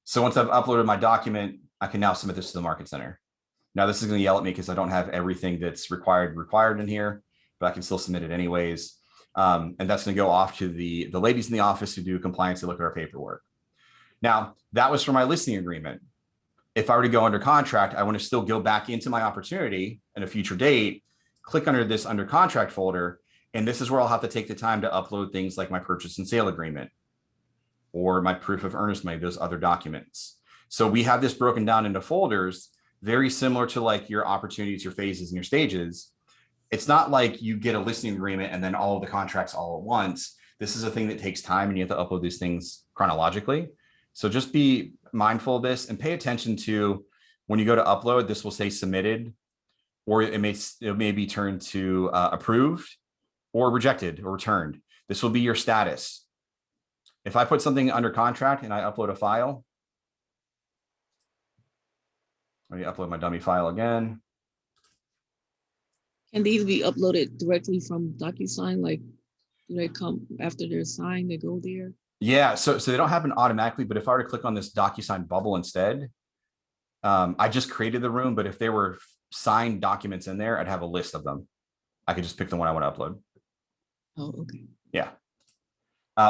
So once I've uploaded my document, I can now submit this to the Market Center. Now this is going to yell at me because I don't have everything that's required in here, but I can still submit it anyways. And that's going to go off to the ladies in the office who do compliance to look at our paperwork. Now that was for my listing agreement. If I were to go under contract, I want to still go back into my opportunity at a future date, click under this under contract folder, and this is where I'll have to take the time to upload things like my purchase and sale agreement or my proof of earnest money, those other documents. So we have this broken down into folders, very similar to like your opportunities, your phases, and your stages. It's not like you get a listing agreement and then all of the contracts all at once. This is a thing that takes time, and you have to upload these things chronologically. So just be mindful of this and pay attention to when you go to upload, this will say submitted, or it may be turned to approved or rejected or returned. This will be your status. If I put something under contract and I upload a file, let me upload my dummy file again. Can these be uploaded directly from Docusign? Like, do they come after they're signed, they go there? Yeah, so they don't happen automatically, but if I were to click on this Docusign bubble instead, I just created the room, but if there were signed documents in there, I'd have a list of them. I could just pick the one I want to upload. Oh, okay. Yeah.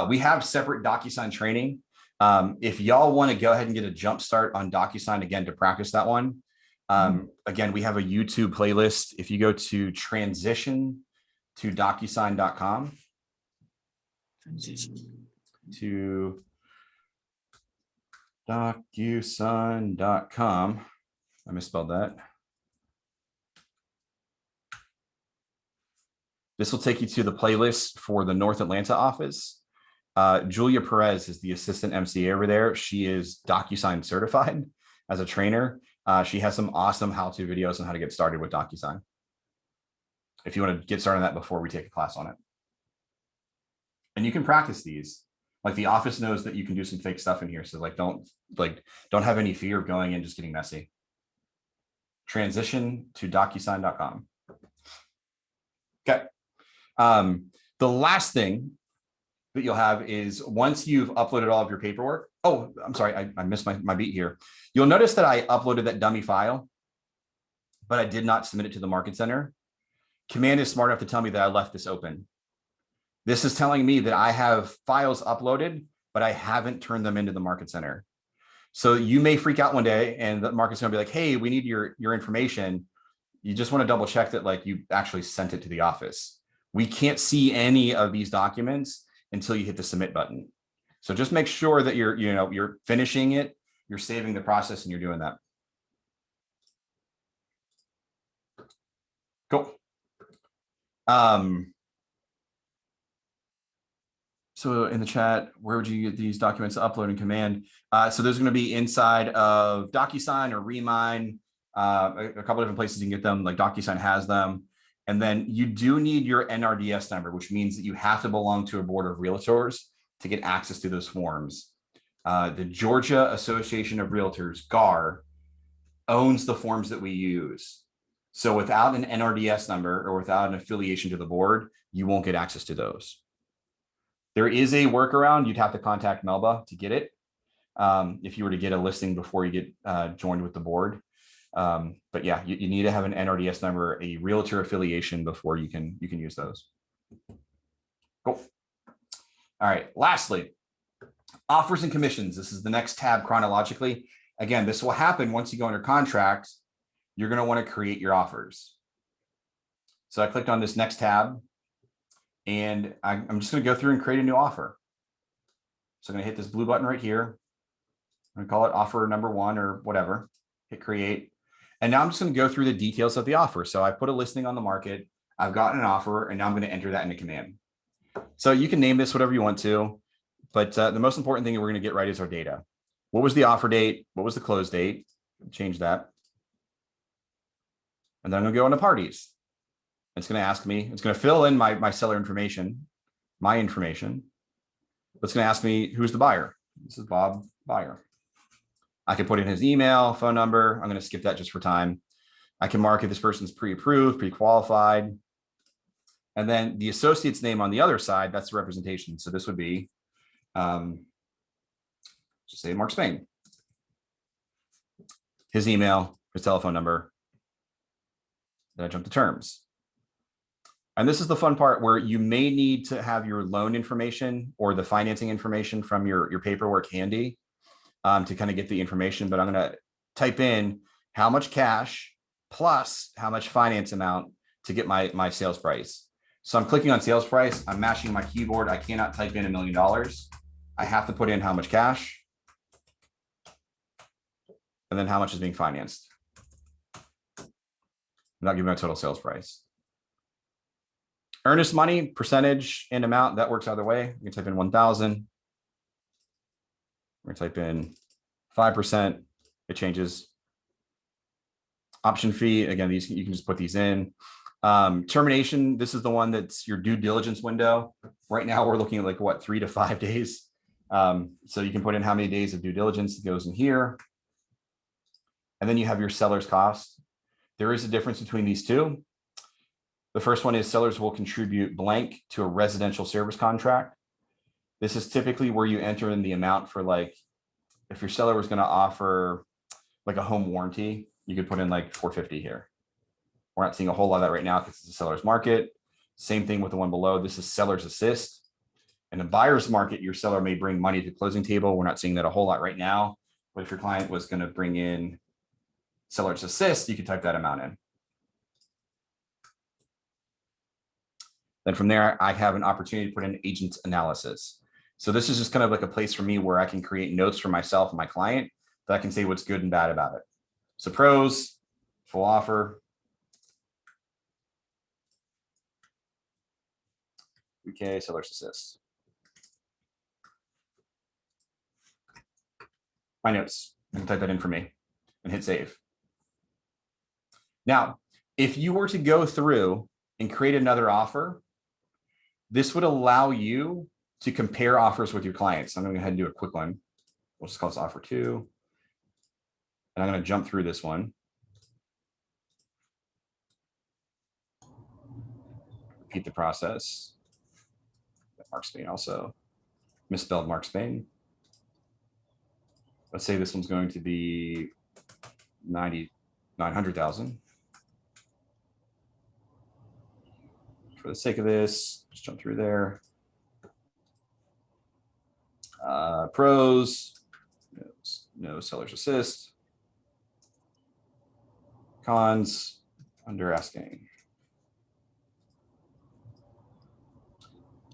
We have separate Docusign training. If y'all want to go ahead and get a jump start on Docusign again to practice that one, again, we have a YouTube playlist. If you go to transition to docusign.com, to docusign.com, I misspelled that. This will take you to the playlist for the North Atlanta office. Julia Perez is the assistant MCA over there. She is Docusign certified as a trainer. She has some awesome how-to videos on how to get started with Docusign, if you want to get started on that before we take a class on it. And you can practice these. Like the office knows that you can do some fake stuff in here. So like, don't have any fear of going in, just getting messy. Transition to docusign.com. Okay. The last thing that you'll have is once you've uploaded all of your paperwork. Oh, I'm sorry, I missed my beat here. You'll notice that I uploaded that dummy file, but I did not submit it to the Market Center. Command is smart enough to tell me that I left this open. This is telling me that I have files uploaded, but I haven't turned them into the Market Center. So you may freak out one day and the Market's gonna be like, hey, we need your information. You just want to double check that like you actually sent it to the office. We can't see any of these documents until you hit the submit button. So just make sure that you're finishing it, you're saving the process, and you're doing that. Cool. So in the chat, where would you get these documents to upload in Command? So there's going to be inside of DocuSign or Remine, a couple different places you can get them, like DocuSign has them. And then you do need your NRDS number, which means that you have to belong to a board of realtors to get access to those forms. The Georgia Association of Realtors, GAR, owns the forms that we use. So without an NRDS number or without an affiliation to the board, you won't get access to those. There is a workaround. You'd have to contact Melba to get it if you were to get a listing before you get joined with the board. But yeah, you need to have an NRDS number, a realtor affiliation before you can use those. Cool. All right. Lastly, offers and commissions. This is the next tab chronologically. Again, this will happen once you go under contract. You're going to want to create your offers. So I clicked on this next tab, and I'm just going to go through and create a new offer. So I'm going to hit this blue button right here. I'm going to call it offer number 1 or whatever. Hit create. And now I'm just going to go through the details of the offer. So I put a listing on the market. I've gotten an offer, and now I'm going to enter that into Command. So you can name this whatever you want to, but the most important thing that we're going to get right is our data. What was the offer date? What was the close date? Change that. And then I'm going to go into parties. It's going to ask me, it's going to fill in my seller information, my information. It's going to ask me, who's the buyer? This is Bob, buyer. I can put in his email, phone number. I'm going to skip that just for time. I can mark if this person's pre-approved, pre-qualified. And then the associate's name on the other side, that's the representation. So this would be, just say Mark Spain. His email, his telephone number. Then I jump to terms. And this is the fun part where you may need to have your loan information or the financing information from your paperwork handy to kind of get the information. But I'm going to type in how much cash plus how much finance amount to get my sales price. So I'm clicking on sales price. I'm mashing my keyboard. I cannot type in $1 million. I have to put in how much cash and then how much is being financed. I'm not giving my total sales price. Earnest money, percentage and amount, that works either way. You can type in 1,000. We're gonna type in 5%. It changes. Option fee, again, these you can just put these in. Termination, this is the one that's your due diligence window. Right now, we're looking at like what, 3 to 5 days. So you can put in how many days of due diligence goes in here. And then you have your seller's cost. There is a difference between these two. The first one is sellers will contribute blank to a residential service contract. This is typically where you enter in the amount for, like, if your seller was going to offer like a home warranty, you could put in like 450 here. We're not seeing a whole lot of that right now because it's a seller's market. Same thing with the one below. This is seller's assist. In a buyer's market, your seller may bring money to the closing table. We're not seeing that a whole lot right now. But if your client was going to bring in seller's assist, you could type that amount in. Then from there, I have an opportunity to put in agent analysis. So this is just kind of like a place for me where I can create notes for myself and my client that I can say what's good and bad about it. So pros, full offer. Okay, seller's assist. My notes, you can type that in for me and hit save. Now, if you were to go through and create another offer, this would allow you to compare offers with your clients. I'm going to go ahead and do a quick one. We'll just call this offer 2. And I'm going to jump through this one. Repeat the process. Mark Spain also. Misspelled Mark Spain. Let's say this one's going to be 900,000. For the sake of this, just jump through there. Pros, no seller's assist. Cons, under asking.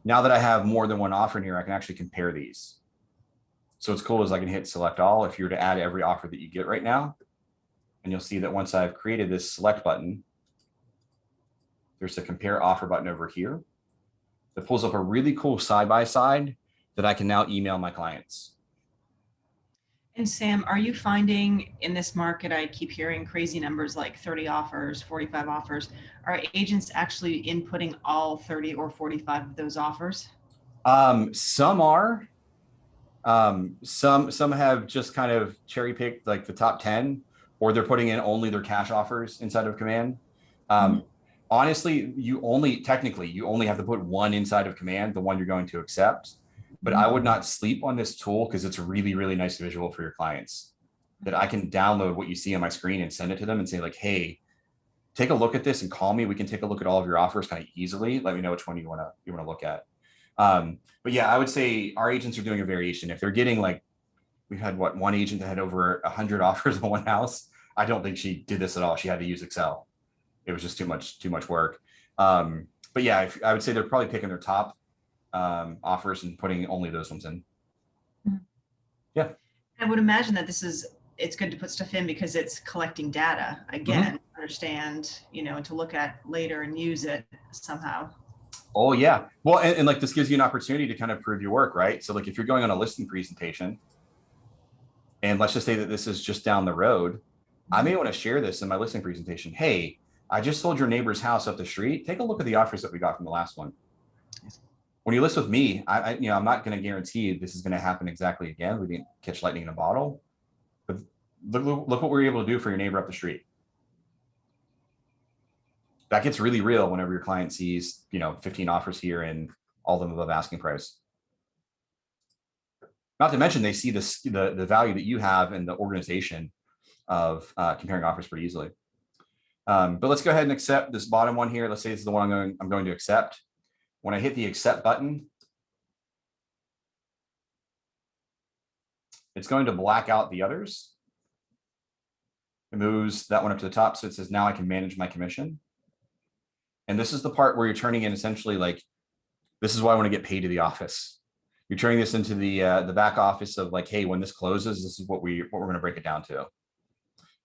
Now that I have more than one offer in here, I can actually compare these. So what's cool is I can hit select all if you were to add every offer that you get right now. And you'll see that once I've created this select button, there's a compare offer button over here that pulls up a really cool side-by-side that I can now email my clients. And Sam, are you finding in this market, I keep hearing crazy numbers like 30 offers, 45 offers. Are agents actually inputting all 30 or 45 of those offers? Some are. Some have just kind of cherry picked like the top 10, or they're putting in only their cash offers inside of command. Honestly, you only have to put one inside of command, the one you're going to accept. But I would not sleep on this tool because it's a really, really nice visual for your clients that I can download what you see on my screen and send it to them and say like, hey, take a look at this and call me. We can take a look at all of your offers kind of easily. Let me know which one you want to look at. But yeah, I would say our agents are doing a variation. If they're getting like, we've had one agent that had over 100 offers on one house. I don't think she did this at all. She had to use Excel. It was just too much work. But yeah, I would say they're probably picking their top offers and putting only those ones in. Yeah. I would imagine that it's good to put stuff in because it's collecting data again, understand, and to look at later and use it somehow. Oh yeah. Well, and like this gives you an opportunity to kind of prove your work, right? So like if you're going on a listing presentation, and let's just say that this is just down the road, I may want to share this in my listing presentation. Hey, I just sold your neighbor's house up the street. Take a look at the offers that we got from the last one. When you list with me, I'm not going to guarantee this is going to happen exactly again. We didn't catch lightning in a bottle, but look what we were able to do for your neighbor up the street. That gets really real whenever your client sees, 15 offers here and all of them above asking price. Not to mention they see the value that you have in the organization of comparing offers pretty easily. But let's go ahead and accept this bottom one here. Let's say this is the one I'm going to accept. When I hit the accept button, it's going to black out the others. It moves that one up to the top. So it says now I can manage my commission. And this is the part where you're turning in essentially like, this is why I want to get paid to the office. You're turning this into the back office of like, hey, when this closes, this is what we're going to break it down to.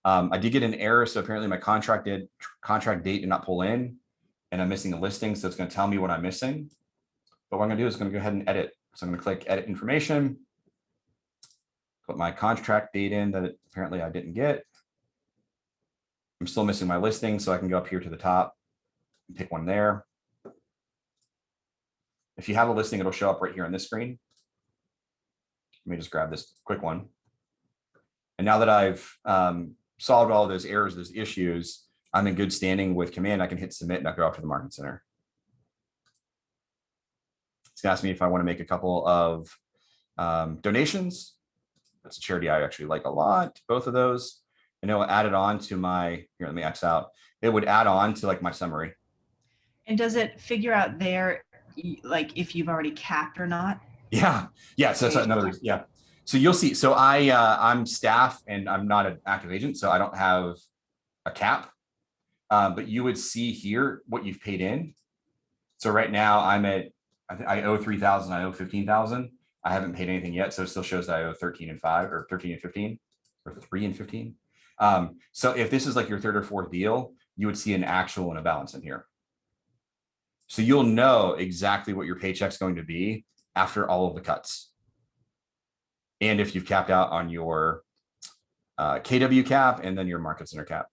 I did get an error. So apparently my contract date did not pull in, and I'm missing a listing. So it's going to tell me what I'm missing. But what I'm going to do is going to go ahead and edit. So I'm going to click edit information, put my contract date in that apparently I didn't get. I'm still missing my listing, so I can go up here to the top and pick one there. If you have a listing, it'll show up right here on this screen. Let me just grab this quick one. And now that I've solved all of those errors, those issues, I'm in good standing with Command. I can hit submit and I'll go off to the Market Center. It's gonna ask me if I want to make a couple of donations. That's a charity I actually like a lot, both of those. And it will add it on to my, here, let me X out. It would add on to like my summary. And does it figure out there, like if you've already capped or not? Yeah. Yeah. So that's another reason. Yeah. So you'll see. So I'm staff and I'm not an active agent, so I don't have a cap. But you would see here what you've paid in. So right now I'm at, I owe 3,000, I owe 15,000. I haven't paid anything yet. So it still shows that I owe 13 and 5 or 13 and 15 or 3 and 15. So if this is like your third or fourth deal, you would see an actual and a balance in here. So you'll know exactly what your paycheck's going to be after all of the cuts. And if you've capped out on your KW cap and then your Market Center cap.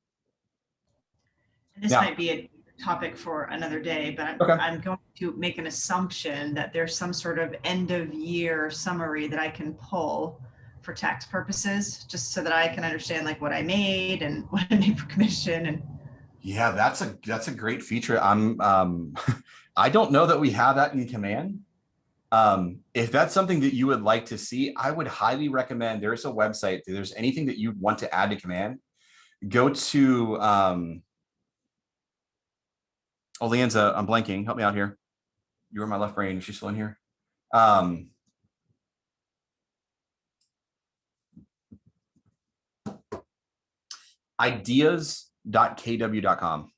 And this Yeah. might be a topic for another day, but Okay. I'm going to make an assumption that there's some sort of end of year summary that I can pull for tax purposes, just so that I can understand like what I made and what I made for commission. And Yeah, that's a great feature. I don't know that we have that in Command. If that's something that you would like to see, I would highly recommend, there's a website, if there's anything that you want to add to Command, go to, oh, Leanza, I'm blanking. Help me out here. You were my left brain. Is she still in here? Ideas.kw.com.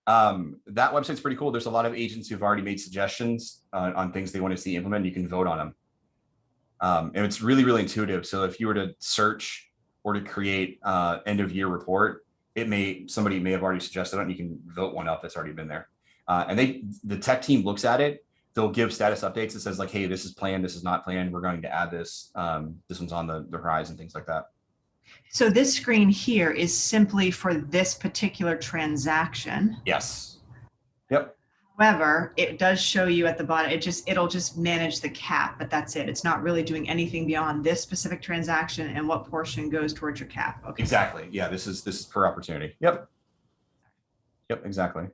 That website's pretty cool. There's a lot of agents who've already made suggestions on things they want to see implemented. You can vote on them. And it's really, really intuitive. So if you were to search or to create end of year report, somebody may have already suggested it and you can vote one up that's already been there. And the tech team looks at it. They'll give status updates that says like, hey, this is planned, this is not planned. We're going to add this. This one's on the horizon, things like that. so this screen here is simply for this particular transaction. Yes. Yep. However, it does show you at the bottom, it'll just manage the cap, but that's it. It's not really doing anything beyond this specific transaction and what portion goes towards your cap. Okay. Exactly. Yeah, this is per opportunity. Yep. Yep, exactly.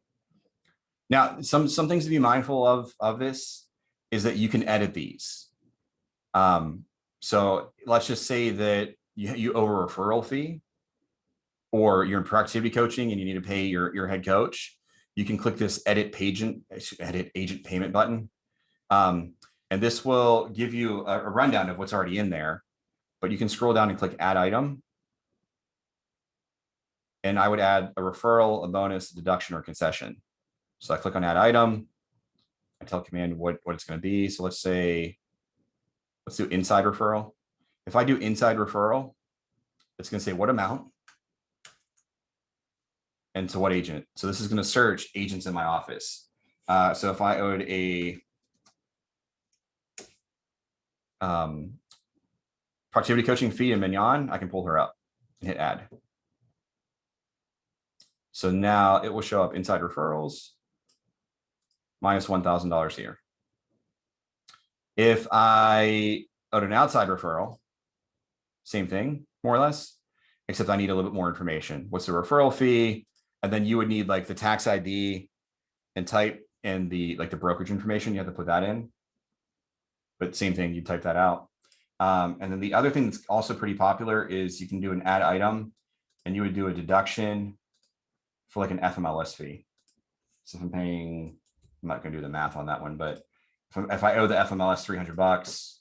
Now, some things to be mindful of this is that you can edit these. So let's just say that you owe a referral fee, or you're in productivity coaching and you need to pay your head coach. You can click this edit agent payment button. And this will give you a rundown of what's already in there, but you can scroll down and click add item. And I would add a referral, a bonus, a deduction, or concession. So I click on add item. I tell Command what it's going to be. So let's do inside referral. If I do inside referral, it's going to say what amount and to what agent. So this is going to search agents in my office. So if I owed a productivity coaching fee in Mignon, I can pull her up and hit add. So now it will show up inside referrals, minus $1,000 here. If I owed an outside referral, same thing, more or less, except I need a little bit more information. What's the referral fee? And then you would need like the tax ID and type and the brokerage information. You have to put that in. But same thing, you type that out. And then the other thing that's also pretty popular is you can do an add item and you would do a deduction for like an FMLS fee. So if I'm paying, I'm not going to do the math on that one, but if I owe the FMLS $300,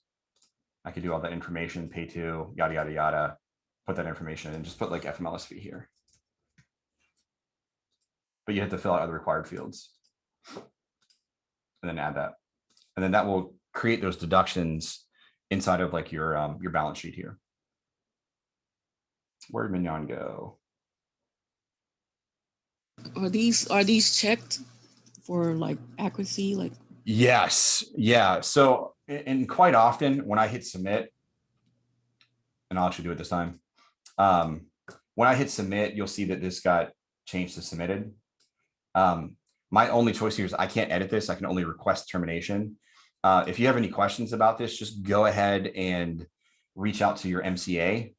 I could do all that information, pay to, yada, yada, yada, put that information and just put like FMLS fee here. but you have to fill out other required fields. And then add that. And then that will create those deductions inside of like your balance sheet here. Where did Mignon go? Are these checked for like accuracy? Like, Yes. Yeah. So, and quite often when I hit submit, and I'll actually do it this time. When I hit submit, you'll see that this got changed to submitted. My only choice here is I can't edit this. I can only request termination. If you have any questions about this, just go ahead and reach out to your MCA.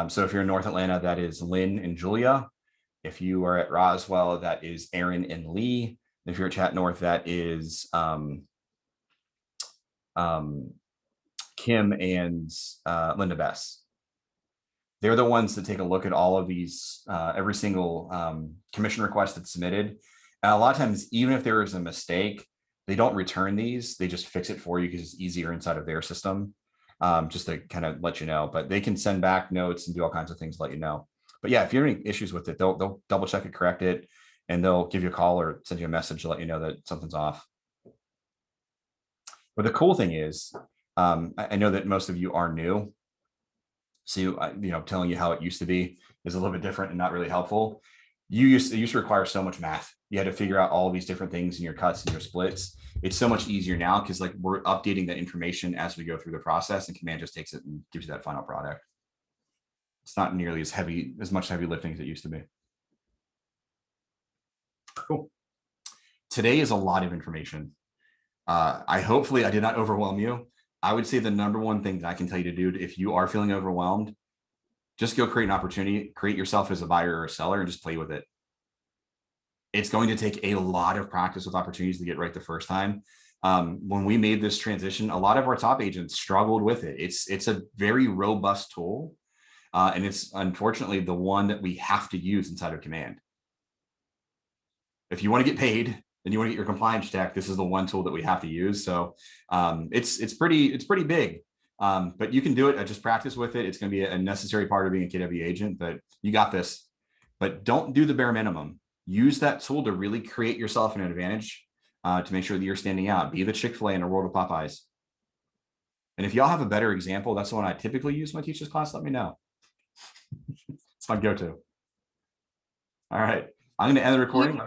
So if you're in North Atlanta, that is Lynn and Julia. If you are at Roswell, that is Aaron and Lee. If you're at Chat North, that is Kim and Linda Bess. They're the ones that take a look at all of these, every single commission request that's submitted. And a lot of times, even if there is a mistake, they don't return these. They just fix it for you because it's easier inside of their system, just to kind of let you know. But they can send back notes and do all kinds of things to let you know. But yeah, if you have any issues with it, they'll double check it, correct it, and they'll give you a call or send you a message to let you know that something's off. But the cool thing is, I know that most of you are new. So, telling you how it used to be is a little bit different and not really helpful. It used to require so much math. You had to figure out all these different things in your cuts and your splits. It's so much easier now because like we're updating that information as we go through the process, and Command just takes it and gives you that final product. It's not nearly as much heavy lifting as it used to be. Cool. Today is a lot of information. Hopefully I did not overwhelm you. I would say the number one thing that I can tell you to do if you are feeling overwhelmed, just go create an opportunity, create yourself as a buyer or a seller, and just play with it. It's going to take a lot of practice with opportunities to get right the first time. When we made this transition, a lot of our top agents struggled with it. It's a very robust tool. And it's unfortunately the one that we have to use inside of Command. If you want to get paid and you want to get your compliance check, this is the one tool that we have to use. So it's pretty big, but you can do it. Just practice with it. It's going to be a necessary part of being a KW agent, but you got this. But don't do the bare minimum. Use that tool to really create yourself an advantage to make sure that you're standing out. Be the Chick-fil-A in a world of Popeyes. And if y'all have a better example, that's the one I typically use in my teacher's class, let me know. It's my go-to. All right. I'm going to end the recording.